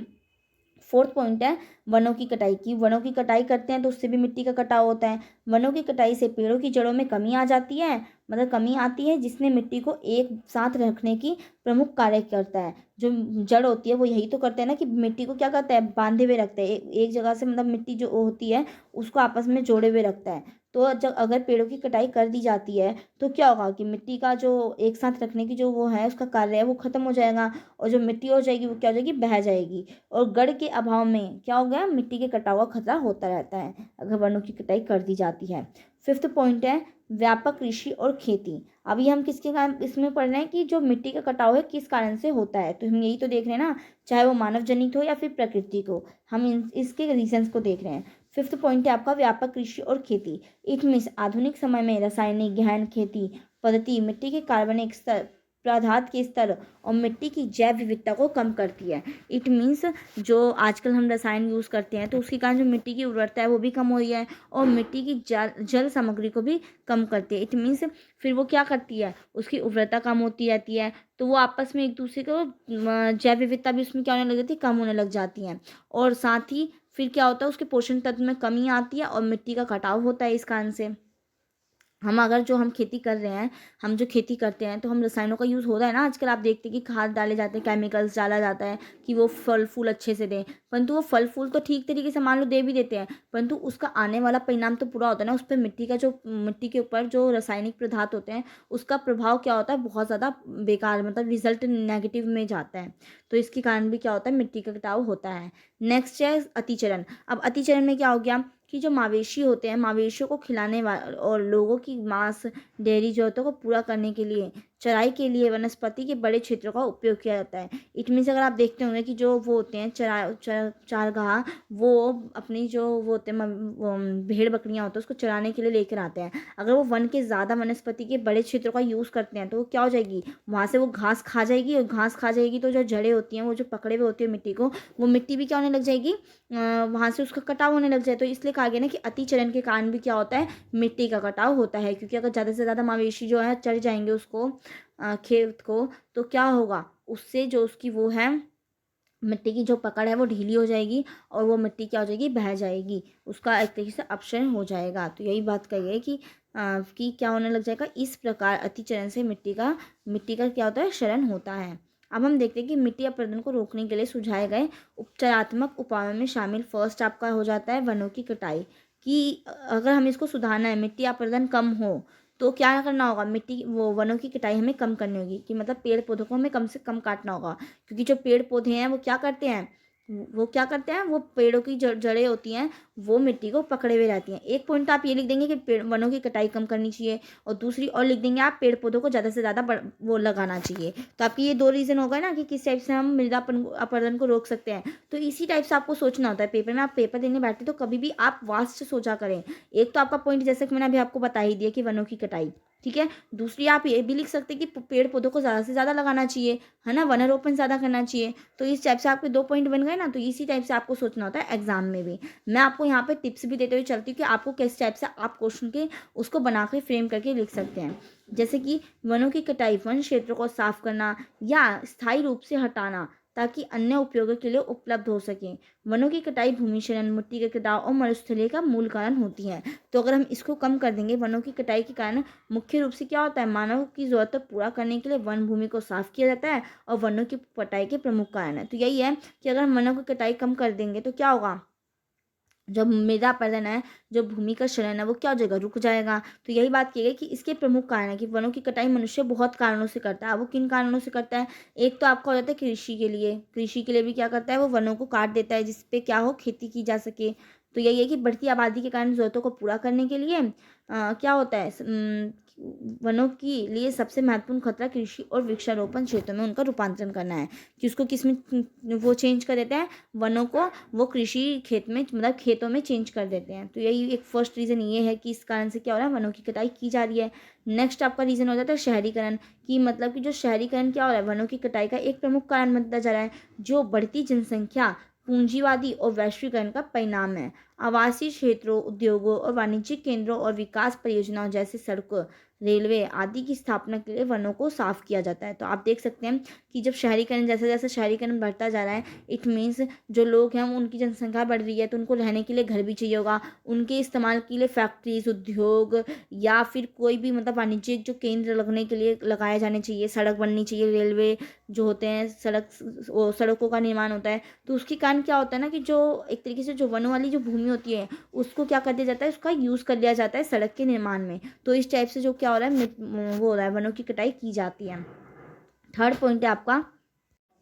फोर्थ पॉइंट है वनों की कटाई की। वनों की कटाई करते हैं तो उससे भी मिट्टी का कटाव होता है। वनों की कटाई से पेड़ों की जड़ों में कमी आ जाती है, मतलब कमी आती है, जिसने मिट्टी को एक साथ रखने की प्रमुख कार्य करता है। जो जड़ होती है वो यही तो करते हैं ना कि मिट्टी को क्या करता है, बांधे हुए रखते हैं एक जगह से, मतलब मिट्टी जो होती है उसको आपस में जोड़े हुए रखता है। तो जब अगर पेड़ों की कटाई कर दी जाती है तो क्या होगा कि मिट्टी का जो एक साथ रखने की जो वो है उसका कार्य है वो खत्म हो जाएगा, और जो मिट्टी हो जाएगी वो क्या हो जाएगी, बह जाएगी। और गढ़ के अभाव में क्या हो गया, मिट्टी के कटाव का खतरा होता रहता है अगर वनों की कटाई कर दी जाती है। फिफ्थ पॉइंट है व्यापक कृषि और खेती। अभी हम किसके कारण इसमें पढ़ रहे हैं कि जो मिट्टी का कटाव है किस कारण से होता है, तो हम यही तो देख रहे हैं ना, चाहे वो मानव जनित हो या फिर प्रकृति को, हम इसके रीजंस को देख रहे हैं। फिफ्थ पॉइंट है आपका व्यापक कृषि और खेती। इट मीन्स आधुनिक समय में रासायनिक गहन खेती पद्धति मिट्टी के कार्बनिक स्तर, पदार्थ के स्तर और मिट्टी की जैव विविधता को कम करती है। इट मीन्स जो आजकल हम रसायन यूज़ करते हैं तो उसके कारण जो मिट्टी की उर्वरता है वो भी कम हो रही है, और मिट्टी की जल सामग्री को भी कम करती है। इट मीन्स फिर वो क्या करती है, उसकी उर्वरता कम होती रहती है, तो वो आपस में एक दूसरे को जैव विविधता भी उसमें क्या होने लग जाती है, कम होने लग जाती है। और साथ ही फिर क्या होता है, उसके पोषण तत्व में कमी आती है और मिट्टी का कटाव होता है इस कारण से। हम अगर जो हम खेती कर रहे हैं, हम जो खेती करते हैं तो हम रसायनों का यूज़ हो रहा है ना आजकल, आप देखते हैं कि खाद डाले जाते हैं, केमिकल्स डाला जाता है कि वो फल फूल अच्छे से दें, परंतु वो फल फूल तो ठीक तरीके से मान लो दे भी देते हैं, परंतु उसका आने वाला परिणाम तो पूरा होता है ना, उस पर मिट्टी का जो मिट्टी के ऊपर जो रासायनिक पदार्थ होते हैं उसका प्रभाव क्या होता है, बहुत ज़्यादा बेकार, मतलब रिजल्ट नेगेटिव में जाता है। तो इसके कारण भी क्या होता है, मिट्टी का कटाव होता है। नेक्स्ट है अतिचरण। अब अतिचरण में क्या हो गया कि जो मवेशी होते हैं, मवेशियों को खिलाने वाले और लोगों की मांस डेयरी ज़रूरतों को पूरा करने के लिए चराई के लिए वनस्पति के बड़े क्षेत्रों का उपयोग किया जाता है। इट मीन्स अगर आप देखते होंगे कि जो वो होते हैं चारगाह, वो अपनी जो वो होते हैं वो भेड़ बकरियां होती हैं उसको चराने के लिए लेकर आते हैं। अगर वो वन के ज़्यादा वनस्पति के बड़े क्षेत्रों का यूज़ करते हैं तो वो क्या हो जाएगी, वहाँ से वो घास खा जाएगी, और घास खा जाएगी तो जो जड़ें होती हैं वो जो पकड़े हुए होती है मिट्टी को, वो मिट्टी भी क्या होने लग जाएगी, वहाँ से उसका कटाव होने लग जाए। तो इसलिए कहा गया ना कि अतिचरण के कारण भी क्या होता है, मिट्टी का कटाव होता है, क्योंकि अगर ज़्यादा से ज़्यादा मवेशी जो है चढ़ जाएंगे उसको खेत को, तो क्या होगा, उससे जो उसकी वो है मिट्टी की जो पकड़ है वो ढीली हो जाएगी, और वो मिट्टी क्या हो जाएगी, बह जाएगी, उसका एक तरीके से अपक्षय हो जाएगा। तो यही बात कही है कि क्या होने लग जाएगा, इस प्रकार अतिचरण से मिट्टी का क्या होता है, क्षरण होता है। अब हम देखते हैं कि मिट्टी अपरदन को रोकने के लिए सुझाए गए उपचारात्मक उपायों में शामिल फर्स्ट आपका हो जाता है वनों की कटाई। कि अगर हमें इसको सुधारना है, मिट्टी अपरदन कम हो, तो क्या करना होगा, मिट्टी वो वनों की कटाई हमें कम करनी होगी, कि मतलब पेड़ पौधों को हमें कम से कम काटना होगा, क्योंकि जो पेड़ पौधे हैं वो क्या करते हैं, वो क्या करते हैं, वो पेड़ों की जड़ें होती हैं वो मिट्टी को पकड़े हुए रहती हैं। एक पॉइंट आप ये लिख देंगे कि वनों की कटाई कम करनी चाहिए, और दूसरी और लिख देंगे आप पेड़ पौधों को ज़्यादा से ज़्यादा वो लगाना चाहिए। तो आपकी ये 2 रीज़न होगा ना कि किस टाइप से हम मृदा अपरदन को रोक सकते हैं। तो इसी टाइप से आपको सोचना होता है पेपर में। आप पेपर देने बैठे तो कभी भी आप वास्ट सोचा करें। एक तो आपका पॉइंट जैसे कि मैंने अभी आपको बता ही दिया कि वनों की कटाई, ठीक है। दूसरी आप ये भी लिख सकते हैं कि पेड़ पौधों को ज़्यादा से ज़्यादा लगाना चाहिए, है ना, वनारोपण ज़्यादा करना चाहिए। तो इस टाइप से आपके 2 पॉइंट बन गए ना। तो इसी टाइप से आपको सोचना होता है एग्जाम में भी। मैं आपको यहाँ पे टिप्स भी देते हुए चलती हूँ कि आपको किस टाइप से आप क्वेश्चन के उसको बना के फ्रेम करके लिख सकते हैं। जैसे कि वनों की कटाई वन क्षेत्रों को साफ करना या स्थायी रूप से हटाना ताकि अन्य उपयोगों के लिए उपलब्ध हो सके। वनों की कटाई भूमि क्षरण, मिट्टी के कटाव और मरुस्थलीकरण का मूल कारण होती है। तो अगर हम इसको कम कर देंगे, वनों की कटाई के कारण मुख्य रूप से क्या होता है, मानव की जरूरत को पूरा करने के लिए वन भूमि को साफ किया जाता है और वनों की कटाई के प्रमुख कारण है। तो यही है कि अगर हम वनों की कटाई कम कर देंगे तो क्या होगा, जो मृदा अपरदन है, जो भूमि का क्षरण है, वो क्या हो जाएगा, रुक जाएगा। तो यही बात की गई कि इसके प्रमुख कारण है कि वनों की कटाई मनुष्य बहुत कारणों से करता है। वो किन कारणों से करता है, एक तो आपका हो जाता है कृषि के लिए भी क्या करता है, वो वनों को काट देता है जिसपे क्या हो, खेती की जा सके। तो यही है कि बढ़ती आबादी के कारण जरूरतों को पूरा करने के लिए क्या होता है, वनों के लिए सबसे महत्वपूर्ण खतरा कृषि और वृक्षारोपण क्षेत्रों में उनका रूपांतरण करना है। कि उसको किस में वो चेंज कर देते हैं, वनों को वो कृषि खेत में मतलब खेतों में चेंज कर देते हैं। तो यही एक फर्स्ट रीज़न ये है कि इस कारण से क्या हो रहा है, वनों की कटाई की जा रही है। नेक्स्ट आपका रीज़न हो जाता है शहरीकरण, कि मतलब कि जो शहरीकरण क्या हो रहा है, वनों की कटाई का एक प्रमुख कारण बनता जा रहा है, जो बढ़ती जनसंख्या, पूंजीवादी और वैश्वीकरण का परिणाम है। आवासीय क्षेत्रों, उद्योगों और वाणिज्यिक केंद्रों और विकास परियोजनाओं जैसे सड़कों, रेलवे आदि की स्थापना के लिए वनों को साफ किया जाता है। तो आप देख सकते हैं कि जब शहरीकरण, जैसे जैसे शहरीकरण बढ़ता जा रहा है, इट मीन्स जो लोग हैं उनकी जनसंख्या बढ़ रही है, तो उनको रहने के लिए घर भी चाहिए होगा। उनके इस्तेमाल के लिए फैक्ट्रीज, उद्योग या फिर कोई भी मतलब वाणिज्यिक जो केंद्र लगने के लिए लगाए जाने चाहिए, सड़क बननी चाहिए, रेलवे जो होते हैं, सड़कों का निर्माण होता है। तो उसके कारण क्या होता है ना कि जो एक तरीके से जो वनों वाली जो भूमि होती है उसको क्या कर दिया जाता है, उसका यूज़ कर लिया जाता है सड़क के निर्माण में। तो इस टाइप से जो क्या हो रहा है, वो हो रहा है, वनों की कटाई की जाती है। थर्ड पॉइंट है आपका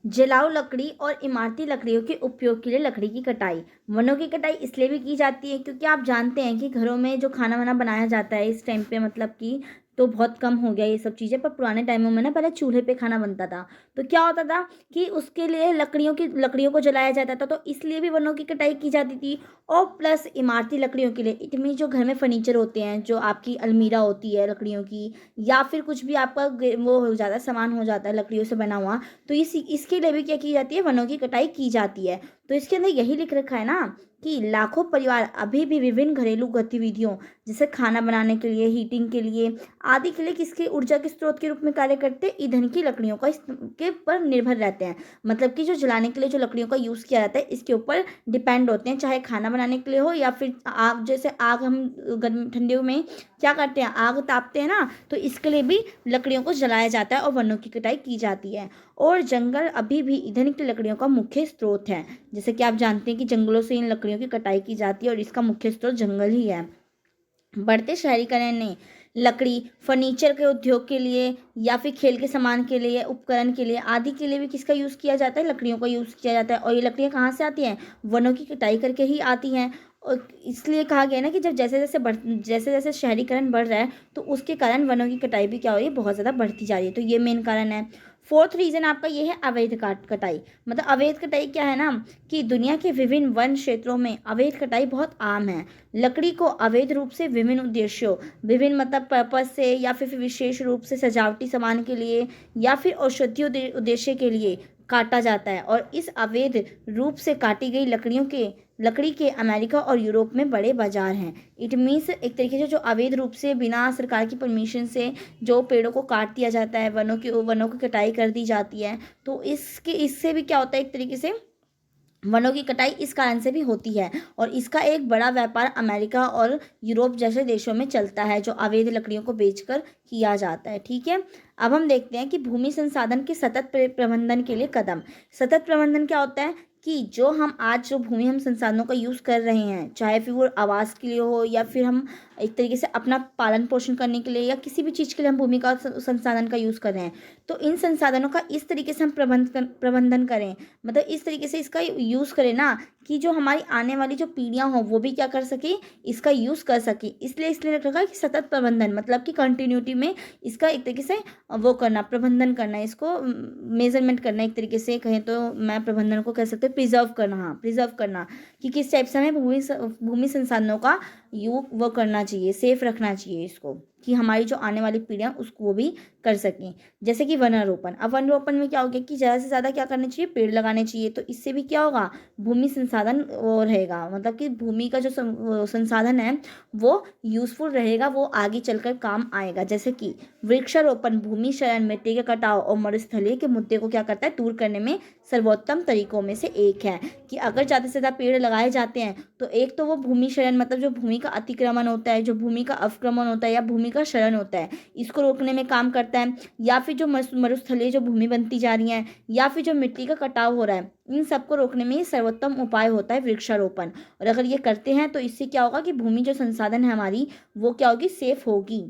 जलाऊ लकड़ी और इमारती लकड़ियों के उपयोग के लिए लकड़ी की कटाई। वनों की कटाई इसलिए भी की जाती है क्योंकि आप जानते हैं कि घरों में जो खाना वाना बनाया जाता है इस टाइम पे, मतलब कि तो बहुत कम हो गया ये सब चीज़ें, पर पुराने टाइमों में ना पहले चूल्हे पे खाना बनता था। तो क्या होता था कि उसके लिए लकड़ियों को जलाया जाता था, तो इसलिए भी वनों की कटाई की जाती थी। और प्लस इमारती लकड़ियों के लिए, इट मीन जो घर में फर्नीचर होते हैं, जो आपकी अलमीरा होती है लकड़ियों की, या फिर कुछ भी आपका वो हो जाता है, सामान हो जाता है लकड़ियों से बना हुआ, तो इसके लिए भी क्या की जाती है, वनों की कटाई की जाती है। तो इसके अंदर यही लिख रखा है ना कि लाखों परिवार अभी भी विभिन्न घरेलू गतिविधियों जैसे खाना बनाने के लिए, हीटिंग के लिए आदि के लिए किसके ऊर्जा के स्रोत के रूप में कार्य करते हैं, ईंधन की लकड़ियों का के पर निर्भर रहते हैं। मतलब कि जो जलाने के लिए जो लकड़ियों का यूज़ किया जाता है इसके ऊपर डिपेंड होते हैं, चाहे खाना बनाने के लिए हो या फिर आग, जैसे आग हम गर्मी ठंडियों में क्या करते हैं, आग तापते हैं ना, तो इसके लिए भी लकड़ियों को जलाया जाता है और वनों की कटाई की जाती है। और जंगल अभी भी ईंधन की लकड़ियों का मुख्य स्रोत है। जैसे कि आप जानते हैं कि जंगलों से इन लकड़ियों की कटाई की जाती है और इसका मुख्य स्रोत जंगल ही है। बढ़ते शहरीकरण ने लकड़ी फर्नीचर के उद्योग के लिए या फिर खेल के सामान के लिए, उपकरण के लिए आदि के लिए भी किसका यूज़ किया जाता है, लकड़ियों का यूज़ किया जाता है। और ये लकड़ियाँ कहाँ से आती हैं, वनों की कटाई करके ही आती हैं। और इसलिए कहा गया है ना कि जब जैसे जैसे शहरीकरण बढ़ रहा है तो उसके कारण वनों की कटाई भी क्या हो रही है, बहुत ज़्यादा बढ़ती जा रही है। तो ये मेन कारण है। फोर्थ रीज़न आपका ये है अवैध कटाई। मतलब अवैध कटाई क्या है ना कि दुनिया के विभिन्न वन क्षेत्रों में अवैध कटाई बहुत आम है। लकड़ी को अवैध रूप से विभिन्न उद्देश्यों, विभिन्न मतलब पर्पज से या फिर विशेष रूप से सजावटी सामान के लिए या फिर औषधीय उद्देश्य के लिए काटा जाता है। और इस अवैध रूप से काटी गई लकड़ी के अमेरिका और यूरोप में बड़े बाजार हैं। इट मीन्स एक तरीके से जो अवैध रूप से बिना सरकार की परमिशन से जो पेड़ों को काट दिया जाता है, वनों की कटाई कर दी जाती है, तो इससे भी क्या होता है, एक तरीके से वनों की कटाई इस कारण से भी होती है। और इसका एक बड़ा व्यापार अमेरिका और यूरोप जैसे देशों में चलता है, जो अवैध लकड़ियों को बेचकर किया जाता है। ठीक है, अब हम देखते हैं कि भूमि संसाधन के सतत प्रबंधन के लिए कदम। सतत प्रबंधन क्या होता है कि जो हम आज जो भूमि हम संसाधनों का यूज़ कर रहे हैं, चाहे फिर वो आवास के लिए हो या फिर हम एक तरीके से अपना पालन पोषण करने के लिए या किसी भी चीज़ के लिए हम भूमि का संसाधन का यूज़ कर रहे हैं, तो इन संसाधनों का इस तरीके से हम प्रबंधन करें, मतलब इस तरीके से इसका यूज़ करें ना कि जो हमारी आने वाली जो पीढ़ियाँ हों वो भी क्या कर सके, इसका यूज़ कर सके। इसलिए रखा है कि सतत प्रबंधन, मतलब कि कंटिन्यूटी में इसका एक तरीके से वो करना, प्रबंधन करना, इसको मेजरमेंट करना, एक तरीके से कहें तो मैं प्रबंधन को कह सकते हैं प्रिजर्व करना। हाँ, प्रिजर्व करना कि किस टाइप से हमें भूमि संसाधनों का वो करना चाहिए, सेफ रखना चाहिए इसको, कि हमारी जो आने वाली पीढ़ियाँ उसको वो भी कर सकें। जैसे कि वनारोपण, अब वनारोपण में क्या हो गया कि ज़्यादा से ज़्यादा क्या करना चाहिए, पेड़ लगाने चाहिए। तो इससे भी क्या होगा, भूमि संसाधन वो रहेगा, मतलब कि भूमि का जो संसाधन है वो यूज़फुल रहेगा, वो आगे चलकर काम आएगा। जैसे कि वृक्षारोपण भूमि क्षरण, मिट्टी के कटाव और मरुस्थलीय के मुद्दे को क्या करता है, दूर करने में सर्वोत्तम तरीकों में से एक है। कि अगर ज़्यादा से ज़्यादा पेड़ लगाए जाते हैं तो एक तो वो भूमि क्षरण, मतलब जो भूमि का अतिक्रमण होता है, जो भूमि का अवक्रमण होता है या भूमि का क्षरण होता है, इसको रोकने में काम करता है। या फिर जो मरुस्थलीय जो भूमि बनती जा रही है या फिर जो मिट्टी का कटाव हो रहा है, इन सबको रोकने में ये सर्वोत्तम उपाय होता है वृक्षारोपण। और अगर ये करते हैं तो इससे क्या होगा कि भूमि जो संसाधन है हमारी वो क्या होगी, सेफ होगी,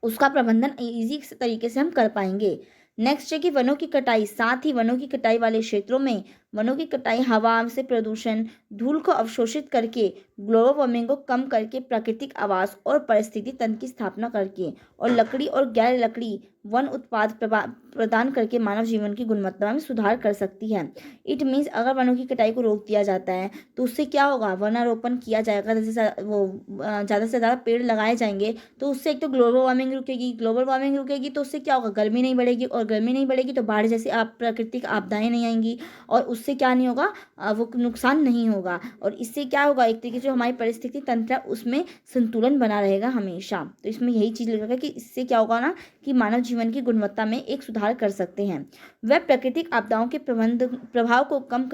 उसका प्रबंधन इजी तरीके से हम कर पाएंगे। नेक्स्ट है कि वनों की कटाई, साथ ही वनों की कटाई वाले क्षेत्रों में वनों की कटाई हवा से प्रदूषण, धूल को अवशोषित करके, ग्लोबल वार्मिंग को कम करके, प्राकृतिक आवास और परिस्थिति तंत्र की स्थापना करके और लकड़ी और गैर लकड़ी वन उत्पाद प्रदान करके मानव जीवन की गुणवत्ता में सुधार कर सकती है। इट मीन्स अगर वनों की कटाई को रोक दिया जाता है तो उससे क्या होगा, वनारोपण किया जाएगा, जैसे वो ज़्यादा से ज़्यादा पेड़ लगाए जाएंगे तो उससे एक तो ग्लोबल वार्मिंग रुकेगी, ग्लोबल वार्मिंग रुकेगी तो उससे क्या होगा, गर्मी नहीं बढ़ेगी, और गर्मी नहीं बढ़ेगी तो बाढ़ जैसी प्राकृतिक आपदाएं नहीं आएंगी, और उससे क्या नहीं होगा, वो नुकसान नहीं होगा। और इससे क्या होगा, एक तरीके से जो हमारी परिस्थिति तंत्र है उसमें संतुलन बना रहेगा हमेशा। तो इसमें यही चीज़ लिखा है कि इससे क्या होगा ना कि मानव जीवन की गुणवत्ता में एक सुधार कर सकते हैं। वह प्राकृतिक आपदाओं के प्रभाव को कम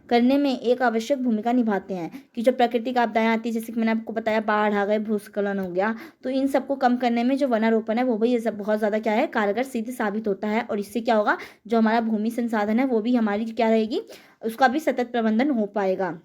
करने में एक आवश्यक भूमिका निभाते हैं। कि जो प्राकृतिक आपदाएं आती है, जैसे कि मैंने आपको बताया, बाढ़ आ गए, भूस्खलन हो गया, तो इन सबको कम करने में जो वनारोपण है वो भी ये सब बहुत ज़्यादा क्या है, कारगर सिद्ध साबित होता है। और इससे क्या होगा, जो हमारा भूमि संसाधन है वो भी हमारी क्या रहेगी, उसका भी सतत प्रबंधन हो पाएगा।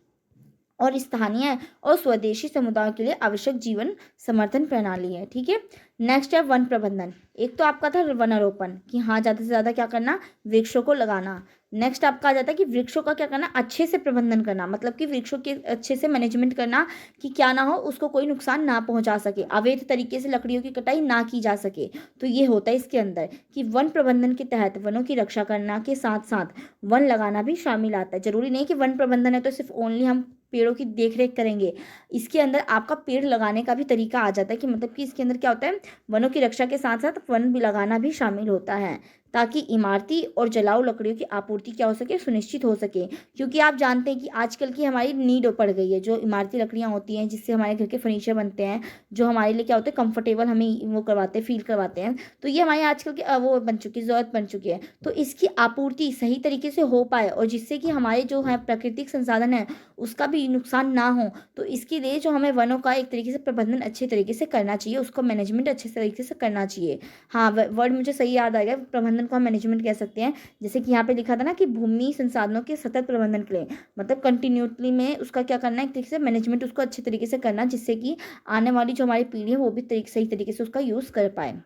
और स्थानीय और स्वदेशी समुदायों के लिए आवश्यक जीवन समर्थन प्रणाली है। ठीक है, नेक्स्ट है वन प्रबंधन। एक तो आपका था वनारोपण कि हाँ ज़्यादा से ज़्यादा क्या करना, वृक्षों को लगाना। नेक्स्ट आपका आ जाता है कि वृक्षों का क्या करना, अच्छे से प्रबंधन करना, मतलब कि वृक्षों के अच्छे से मैनेजमेंट करना कि क्या ना हो, उसको कोई नुकसान ना पहुंचा सके, अवैध तरीके से लकड़ियों की कटाई ना की जा सके। तो ये होता है इसके अंदर कि वन प्रबंधन के तहत वनों की रक्षा करना के साथ साथ वन लगाना भी शामिल आता है। जरूरी नहीं कि वन प्रबंधन है तो सिर्फ ओनली हम पेड़ों की देख रेख करेंगे, इसके अंदर आपका पेड़ लगाने का भी तरीका आ जाता है। कि मतलब कि इसके अंदर क्या होता है, वनों की रक्षा के साथ साथ वन भी लगाना भी शामिल होता है, ताकि इमारती और जलाऊ लकड़ियों की आपूर्ति क्या हो सके, सुनिश्चित हो सके। क्योंकि आप जानते हैं कि आजकल की हमारी नीड पड़ गई है, जो इमारती लकड़ियाँ होती हैं जिससे हमारे घर के फर्नीचर बनते हैं, जो हमारे लिए क्या होते हैं, कंफर्टेबल हमें वो करवाते हैं, फील करवाते हैं, तो ये हमारे आजकल की वो बन चुकी, ज़रूरत बन चुकी है। तो इसकी आपूर्ति सही तरीके से हो पाए और जिससे कि हमारे जो है प्राकृतिक संसाधन है उसका भी नुकसान ना हो, तो इसके लिए जो हमें वनों का एक तरीके से प्रबंधन अच्छे तरीके से करना चाहिए, उसको मैनेजमेंट अच्छे तरीके से करना चाहिए। हाँ, वर्ड मुझे सही याद आ गया, प्रबंधन को हम मैनेजमेंट कह सकते हैं। जैसे कि यहाँ पे लिखा था ना कि भूमि संसाधनों के सतत प्रबंधन के लिए, मतलब कंटिन्यूटली में उसका क्या करना है, एक तरीके से मैनेजमेंट उसको अच्छे तरीके से करना, जिससे कि आने वाली जो हमारी पीढ़ी है वो भी सही तरीके से उसका यूज़ कर पाए।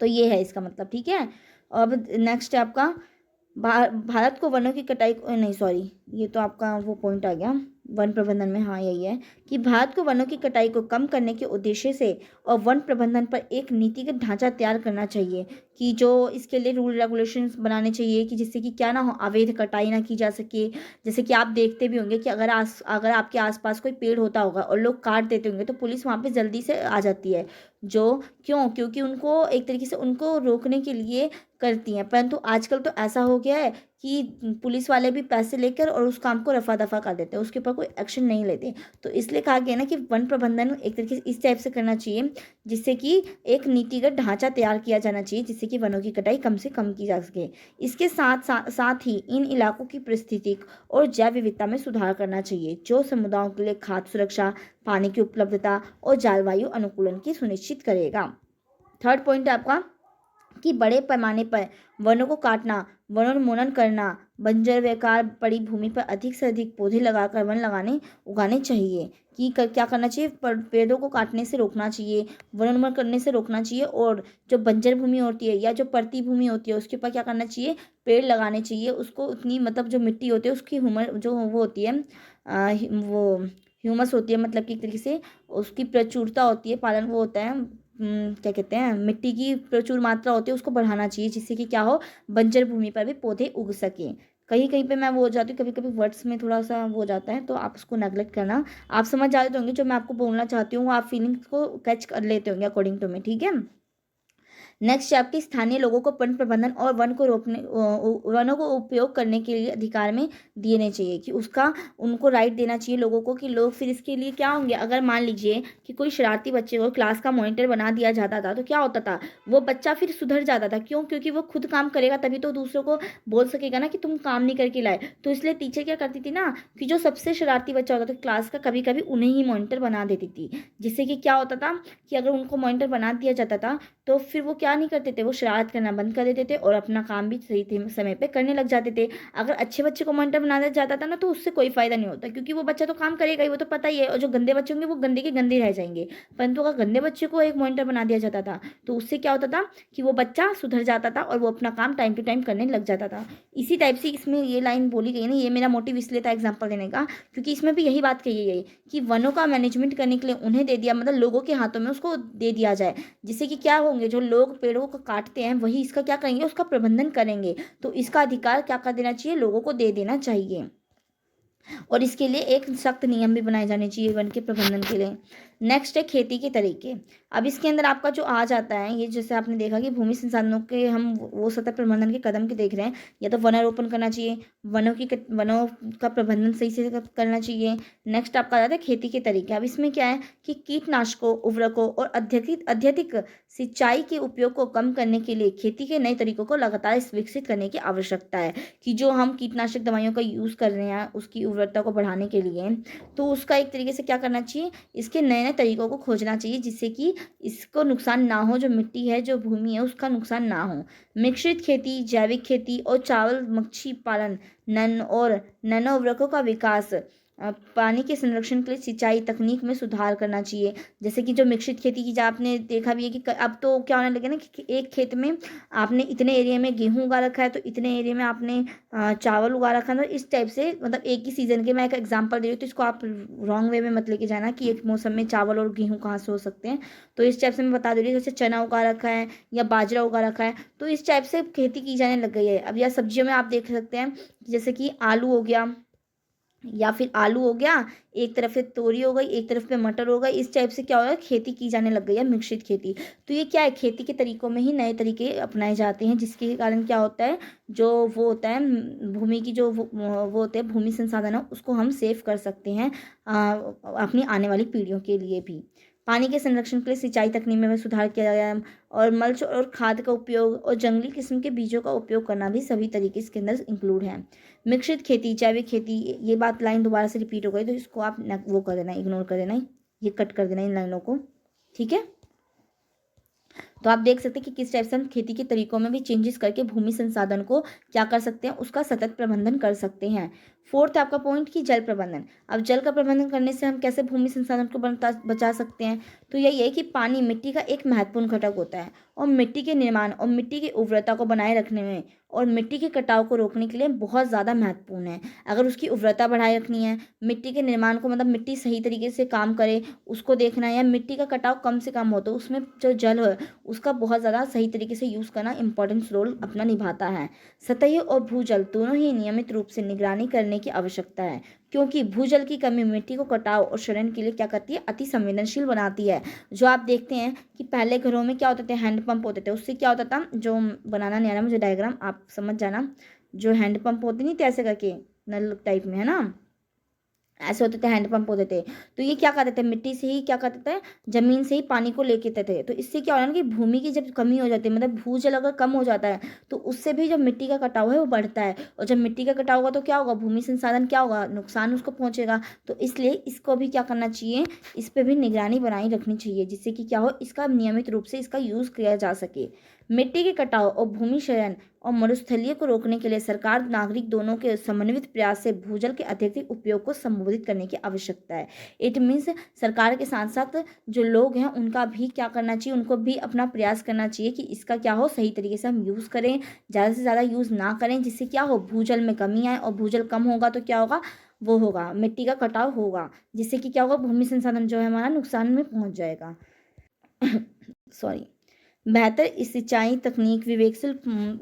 तो ये है इसका मतलब। ठीक है, अब नेक्स्ट है आपका भारत को वनों की कटाई नहीं, सॉरी, ये तो आपका वो पॉइंट आ गया वन प्रबंधन में। हाँ, यही है कि भारत को वनों की कटाई को कम करने के उद्देश्य से और वन प्रबंधन पर एक नीतिगत ढांचा तैयार करना चाहिए। कि जो इसके लिए रूल रेगुलेशंस बनाने चाहिए कि जिससे कि क्या ना हो, अवैध कटाई ना की जा सके। जैसे कि आप देखते भी होंगे कि अगर आपके आसपास कोई पेड़ होता होगा और लोग काट देते होंगे तो पुलिस वहाँ पे जल्दी से आ जाती है। क्योंकि उनको एक तरीके से उनको रोकने के लिए करती हैं। परंतु आजकल तो ऐसा हो गया है कि पुलिस वाले भी पैसे लेकर और उस काम को रफा दफा कर देते हैं, उसके ऊपर कोई एक्शन नहीं लेते। तो इसलिए कहा गया ना कि वन प्रबंधन एक तरीके से इस टाइप से करना चाहिए जिससे कि एक नीतिगत ढांचा तैयार किया जाना चाहिए, जिससे कि वनों की कटाई कम से कम की जा सके। इसके साथ ही इन इलाकों की पारिस्थितिक और जैव विविधता में सुधार करना चाहिए, जो समुदायों के लिए खाद्य सुरक्षा, पानी की उपलब्धता और जलवायु अनुकूलन की सुनिश्चित करेगा। थर्ड पॉइंट है आपका कि बड़े पैमाने पर वनों को काटना वनोन्मूलन करना, बंजर बेकार पड़ी भूमि पर अधिक से अधिक पौधे लगाकर वन उगाने चाहिए। कि क्या करना चाहिए, पेड़ों को काटने से रोकना चाहिए, वनोन्मूलन करने से रोकना चाहिए, और जो बंजर भूमि होती है या जो परती भूमि होती है उसके ऊपर क्या करना चाहिए, पेड़ लगाने चाहिए। उसको उतनी मतलब जो मिट्टी होती है उसकी ह्यूमर जो वो होती है वो ह्यूमस होती है, मतलब कि एक तरीके से उसकी प्रचुरता होती है, पालन वो होता है, क्या कहते हैं, मिट्टी की प्रचुर मात्रा होती है, उसको बढ़ाना चाहिए जिससे कि क्या हो, बंजर भूमि पर भी पौधे उग सकें। कहीं कहीं पे मैं वो हो जाती हूँ, कभी कभी वर्ड्स में थोड़ा सा वो हो जाता है, तो आप उसको नेगलेक्ट करना। आप समझ जाते होंगे जो मैं आपको बोलना चाहती हूँ, आप फीलिंग्स को कैच कर लेते होंगे अकॉर्डिंग टू मी, ठीक है। नेक्स्ट आपकी स्थानीय लोगों को वन प्रबंधन और वनों को उपयोग करने के लिए अधिकार में देने चाहिए, कि उसका उनको राइट देना चाहिए लोगों को, कि लोग फिर इसके लिए क्या होंगे, अगर मान लीजिए कि कोई शरारती बच्चे को क्लास का मॉनिटर बना दिया जाता था तो क्या होता था, वो बच्चा फिर सुधर जाता था। क्यों? क्योंकि वो खुद काम करेगा तभी तो दूसरों को बोल सकेगा ना कि तुम काम नहीं करके लाए। तो इसलिए टीचर क्या करती थी ना, कि जो सबसे शरारती बच्चा होता था क्लास का, कभी कभी उन्हें ही मॉनिटर बना देती थी, जिससे कि क्या होता था कि अगर उनको मॉनिटर बना दिया जाता था तो फिर वो क्या नहीं करते थे, वो शरारत करना बंद कर देते थे और अपना काम भी सही समय पे करने लग जाते थे। अगर अच्छे बच्चे को मॉनिटर बना दिया जाता था ना तो उससे कोई फायदा नहीं होता, क्योंकि वो बच्चा तो काम करेगा ही, वो तो पता ही है, और जो गंदे बच्चे होंगे वो गंदे के गंदे रह जाएंगे। परंतु अगर गंदे बच्चे को एक मॉनिटर बना दिया जाता था तो उससे क्या होता था कि वो बच्चा सुधर जाता था और वो अपना काम टाइम टू टाइम करने लग जाता था। इसी टाइप से इसमें ये लाइन बोली गई ना, ये मेरा मोटिव इसलिए था एग्जाम्पल देने का, क्योंकि इसमें भी यही बात कही गई कि वनों का मैनेजमेंट करने के लिए उन्हें दे दिया, मतलब लोगों के हाथों में उसको दे दिया जाए, जिससे कि क्या होंगे, जो लोग पेड़ों को काटते हैं वही इसका क्या करेंगे, उसका प्रबंधन करेंगे। तो इसका अधिकार क्या कर देना चाहिए, लोगों को दे देना चाहिए। और इसके लिए एक सख्त नियम भी बनाए जाने चाहिए वन के प्रबंधन के लिए। नेक्स्ट है खेती के तरीके। अब इसके अंदर आपका जो आ जाता है, ये जैसे आपने देखा कि भूमि संसाधनों के हम वो सतत प्रबंधन के कदम के देख रहे हैं, या तो वनारोपण करना चाहिए, वनों का प्रबंधन सही से करना चाहिए। नेक्स्ट आपका आ जाता है खेती के तरीके। अब इसमें क्या है कि कीटनाशकों, उर्वरकों और अत्यधिक अत्यधिक सिंचाई के उपयोग को कम करने के लिए खेती के नए तरीकों को लगातार विकसित करने की आवश्यकता है, कि जो हम कीटनाशक दवाइयों का यूज़ कर रहे हैं उसकी उर्वरता को बढ़ाने के लिए, तो उसका एक तरीके से क्या करना चाहिए, इसके नए नए तरीकों को खोजना चाहिए, जिससे कि इसको नुकसान ना हो, जो मिट्टी है, जो भूमि है, उसका नुकसान ना हो। मिश्रित खेती, जैविक खेती और चावल मच्छी पालन, नैनो उर्वरकों का विकास, पानी के संरक्षण के लिए सिंचाई तकनीक में सुधार करना चाहिए। जैसे कि जो मिश्रित खेती की, जो आपने देखा भी है कि अब तो क्या होने लगे ना कि एक खेत में आपने इतने एरिया में गेहूं उगा रखा है तो इतने एरिया में आपने चावल उगा रखा है। तो इस टाइप से मतलब एक ही सीजन के, मैं एक एग्जांपल दे रही हूँ तो इसको आप रॉन्ग वे में मत लेके जाना कि एक मौसम में चावल और गेहूं कहाँ से हो सकते हैं। तो इस टाइप से मैं बता दे रही हूँ, जैसे चना उगा रखा है या बाजरा उगा रखा है, तो इस टाइप से खेती की जाने लग गई है। अब या सब्जियों में आप देख सकते हैं, जैसे कि आलू हो गया, या फिर आलू हो गया, एक तरफ से तोरी हो गई, एक तरफ पे मटर हो गई, इस टाइप से क्या हो रहा है, खेती की जाने लग गई है, मिश्रित खेती। तो ये क्या है, खेती के तरीकों में ही नए तरीके अपनाए जाते हैं, जिसके कारण क्या होता है, जो वो होता है भूमि की जो वो होते हैं भूमि संसाधन है, उसको हम सेव कर सकते हैं अपनी आने वाली पीढ़ियों के लिए भी। पानी के संरक्षण के लिए सिंचाई तकनीक में सुधार किया गया है, और मल्च और खाद का उपयोग और जंगली किस्म के बीजों का उपयोग करना भी सभी तरीके इसके अंदर इंक्लूड है। मिश्रित खेती, जैविक खेती, ये बात लाइन दोबारा से रिपीट हो गई तो इसको आप वो कर देना, इग्नोर कर देना, ये कट कर देना इन लाइनों को, ठीक है। तो आप देख सकते हैं कि किस टाइप से हम खेती के तरीकों में भी चेंजेस करके भूमि संसाधन को क्या कर सकते हैं, उसका सतत प्रबंधन कर सकते हैं। फोर्थ आपका पॉइंट कि जल प्रबंधन। अब जल का प्रबंधन करने से हम कैसे भूमि संसाधन को बचा सकते हैं, तो यही है कि पानी मिट्टी का एक महत्वपूर्ण घटक होता है, और मिट्टी के निर्माण और मिट्टी की उर्वरता को बनाए रखने में और मिट्टी के कटाव को रोकने के लिए बहुत ज़्यादा महत्वपूर्ण है। अगर उसकी उर्वरता बढ़ाए रखनी है, मिट्टी के निर्माण को मतलब मिट्टी सही तरीके से काम करे उसको देखना है, या मिट्टी का कटाव कम से कम हो, तो उसमें जो जल है उसका बहुत ज़्यादा सही तरीके से यूज़ करना इंपॉर्टेंट रोल अपना निभाता है। सतही और भूजल दोनों ही नियमित रूप से निगरानी करने की आवश्यकता है, क्योंकि भूजल की कमी मिट्टी को कटाव और क्षरण के लिए क्या करती है, अति संवेदनशील बनाती है। जो आप देखते हैं कि पहले घरों में क्या होते थे, हैंडपंप होते थे, उससे क्या होता था, जो बनाना नहीं आ रहा मुझे डायग्राम, आप समझ जाना, जो हैंडपंप होते नहीं थे ऐसे करके नल टाइप में, है ना, ऐसे होते थे, हैंडपंप होते थे। तो ये क्या करते थे, मिट्टी से ही क्या करते थे, जमीन से ही पानी को लेके थे। तो इससे क्या हो रहा है ना कि भूमि की जब कमी हो जाती है, मतलब भूजल अगर कम हो जाता है तो उससे भी जो मिट्टी का कटाव है वो बढ़ता है, और जब मिट्टी का कटाव होगा तो क्या होगा, भूमि संसाधन क्या होगा, नुकसान उसको पहुंचेगा। तो इसलिए इसको भी क्या करना चाहिए, इस पर भी निगरानी बनाई रखनी चाहिए, जिससे कि क्या हो, इसका नियमित रूप से इसका यूज़ किया जा सके। मिट्टी के कटाव और भूमि क्षरण और मरुस्थलीय को रोकने के लिए सरकार नागरिक दोनों के समन्वित प्रयास से भूजल के अत्यधिक उपयोग को संबोधित करने की आवश्यकता है। इट मीन्स सरकार के साथ साथ जो लोग हैं उनका भी क्या करना चाहिए, उनको भी अपना प्रयास करना चाहिए कि इसका क्या हो, सही तरीके से हम यूज़ करें, ज़्यादा से ज़्यादा यूज़ ना करें, जिससे क्या हो, भूजल में कमी आए। और भूजल कम होगा तो क्या होगा, वो होगा मिट्टी का कटाव होगा, जिससे कि क्या होगा, भूमि संसाधन जो है हमारा नुकसान में पहुंच जाएगा। सॉरी। बेहतर सिंचाई तकनीक,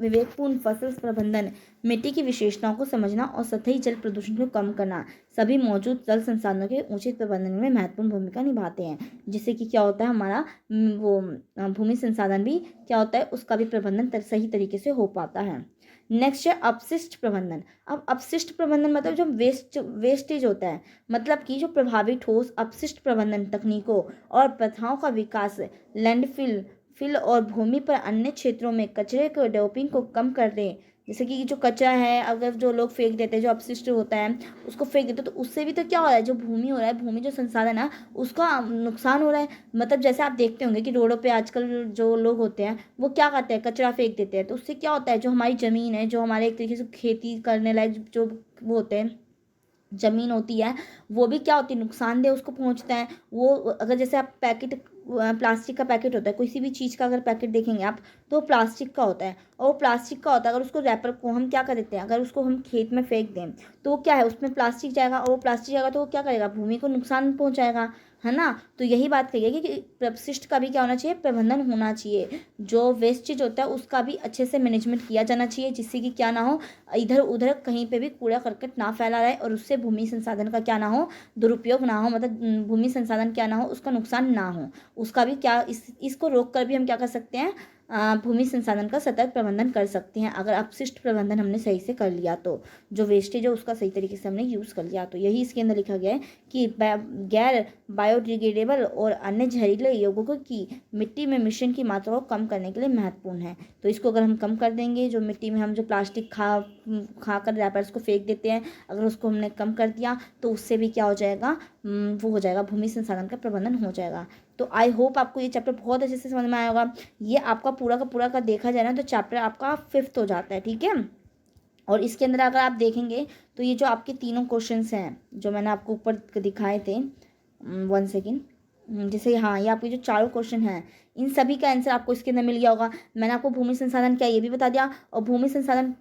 विवेकपूर्ण फसल प्रबंधन, मिट्टी की विशेषताओं को समझना और सतही जल प्रदूषण को कम करना सभी मौजूद जल संसाधनों के उचित प्रबंधन में महत्वपूर्ण भूमिका निभाते हैं, जिससे कि क्या होता है, हमारा वो भूमि संसाधन भी क्या होता है, उसका भी प्रबंधन सही तरीके से हो पाता है। नेक्स्ट है अपशिष्ट प्रबंधन। अब अपशिष्ट प्रबंधन मतलब जो वेस्टेज होता है, मतलब कि जो प्रभावी ठोस अपशिष्ट प्रबंधन तकनीकों और प्रथाओं का विकास लैंडफिल और भूमि पर अन्य क्षेत्रों में कचरे को डंपिंग को कम कर दें। जैसे कि जो कचरा है, अगर जो लोग फेंक देते हैं, जो अपशिष्ट होता है उसको फेंक देते हैं, तो उससे भी तो क्या हो रहा है, जो भूमि हो रहा है, भूमि जो संसाधन है उसका नुकसान हो रहा है। मतलब जैसे आप देखते होंगे कि रोडों पे आजकल जो लोग होते हैं वो क्या करते हैं, कचरा फेंक देते हैं, तो उससे क्या होता है, जो हमारी ज़मीन है, जो हमारे एक तरीके से खेती करने लायक जो वो होते हैं ज़मीन होती है, वो भी क्या होती है, नुकसानदेह उसको पहुंचता है। वो अगर जैसे आप पैकेट, प्लास्टिक का पैकेट होता है, किसी भी चीज़ का अगर पैकेट देखेंगे आप, तो प्लास्टिक का होता है, और वो प्लास्टिक का होता है। अगर उसको रैपर को हम क्या कर देते हैं, अगर उसको हम खेत में फेंक दें, तो वो क्या है, उसमें प्लास्टिक जाएगा, और वो प्लास्टिक जाएगा तो वो क्या करेगा, भूमि को नुकसान पहुंचाएगा, है ना। तो यही बात कही है कि अपशिष्ट का भी क्या होना चाहिए, प्रबंधन होना चाहिए। जो वेस्टेज होता है उसका भी अच्छे से मैनेजमेंट किया जाना चाहिए, जिससे कि क्या ना हो, इधर उधर कहीं पे भी कूड़ा करकट ना फैला रहे, और उससे भूमि संसाधन का क्या ना हो, दुरुपयोग ना हो, मतलब भूमि संसाधन क्या ना हो, उसका नुकसान ना हो। उसका भी क्या, इसको रोक कर भी हम क्या कर सकते हैं, भूमि संसाधन का सतर्क प्रबंधन कर सकते हैं, अगर अपशिष्ट प्रबंधन हमने सही से कर लिया तो। जो वेस्टेज है उसका सही तरीके से हमने यूज़ कर लिया तो। यही इसके अंदर लिखा गया है कि गैर बायोडिग्रेडेबल और अन्य जहरीले यौगिकों की मिट्टी में मिश्रण की मात्रा को कम करने के लिए महत्वपूर्ण है। तो इसको अगर हम कम कर देंगे, जो मिट्टी में हम जो प्लास्टिक खा कर रैपर्स को फेंक देते हैं, अगर उसको हमने कम कर दिया तो उससे भी क्या हो जाएगा, वो हो जाएगा, भूमि संसाधन का प्रबंधन हो जाएगा। तो आई होप आपको ये चैप्टर बहुत अच्छे से समझ में आया होगा। ये आपका पूरा का देखा जाए ना तो चैप्टर आपका 5th हो जाता है, ठीक है। और इसके अंदर अगर आप देखेंगे तो ये जो आपके तीनों क्वेश्चंस हैं जो मैंने आपको ऊपर दिखाए थे, 1 सेकेंड, जैसे हाँ, ये आपके जो चारों क्वेश्चन हैं इन सभी का आंसर आपको इसके अंदर मिल गया होगा। मैंने आपको भूमि संसाधन क्या ये भी बता दिया, और भूमि संसाधन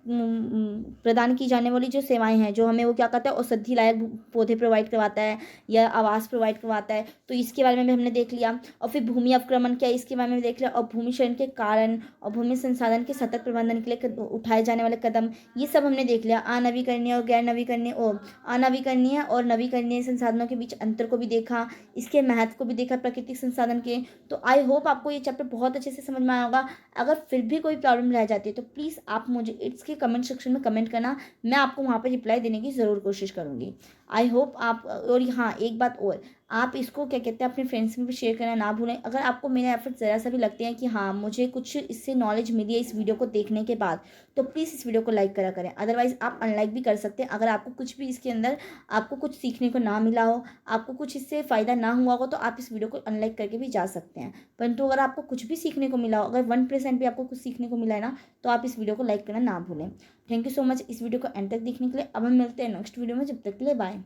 प्रदान की जाने वाली जो सेवाएं हैं, जो हमें वो क्या करता है, औषधि लायक पौधे प्रोवाइड करवाता है या आवास प्रोवाइड करवाता है, तो इसके बारे में भी हमने देख लिया। और फिर भूमि अवक्रमण क्या है इसके बारे में भी देख लिया, और भूमि क्षरण के कारण और भूमि संसाधन के सतत प्रबंधन के लिए उठाए जाने वाले कदम, ये सब हमने देख लिया। अनवीकरणीय और गैर नवीकरणीय अनवीकरणीय और नवीकरणीय संसाधनों के बीच अंतर को भी देखा, इसके महत्व को भी देखा प्राकृतिक संसाधन के। तो आई होप आपको ये चैप्टर बहुत अच्छे से समझ में आया होगा। अगर फिर भी कोई प्रॉब्लम रह जाती है तो प्लीज़ आप मुझे इसके कमेंट सेक्शन में कमेंट करना, मैं आपको वहाँ पर रिप्लाई देने की ज़रूर कोशिश करूँगी। आई होप आप, और हाँ एक बात और, आप इसको क्या कहते हैं अपने फ्रेंड्स में भी शेयर करना ना भूलें। अगर आपको मेरे एफर्ट्स ज़रा सा भी लगते हैं कि हाँ मुझे कुछ इससे नॉलेज मिली है इस वीडियो को देखने के बाद, तो प्लीज़ इस वीडियो को लाइक करा करें। अदरवाइज़ आप अनलाइक भी कर सकते हैं। अगर आपको कुछ भी इसके अंदर आपको कुछ सीखने को ना मिला हो, आपको कुछ इससे फ़ायदा ना हुआ हो, तो आप इस वीडियो को अनलाइक करके भी जा सकते हैं। परंतु अगर आपको कुछ भी सीखने को मिला हो, अगर 1% भी आपको कुछ सीखने को मिला है ना, तो आप इस वीडियो को लाइक करना ना भूलें। थैंक यू सो मच इस वीडियो को एंड तक देखने के लिए। अब हम मिलते हैं नेक्स्ट वीडियो में, जब तक के लिए बाय।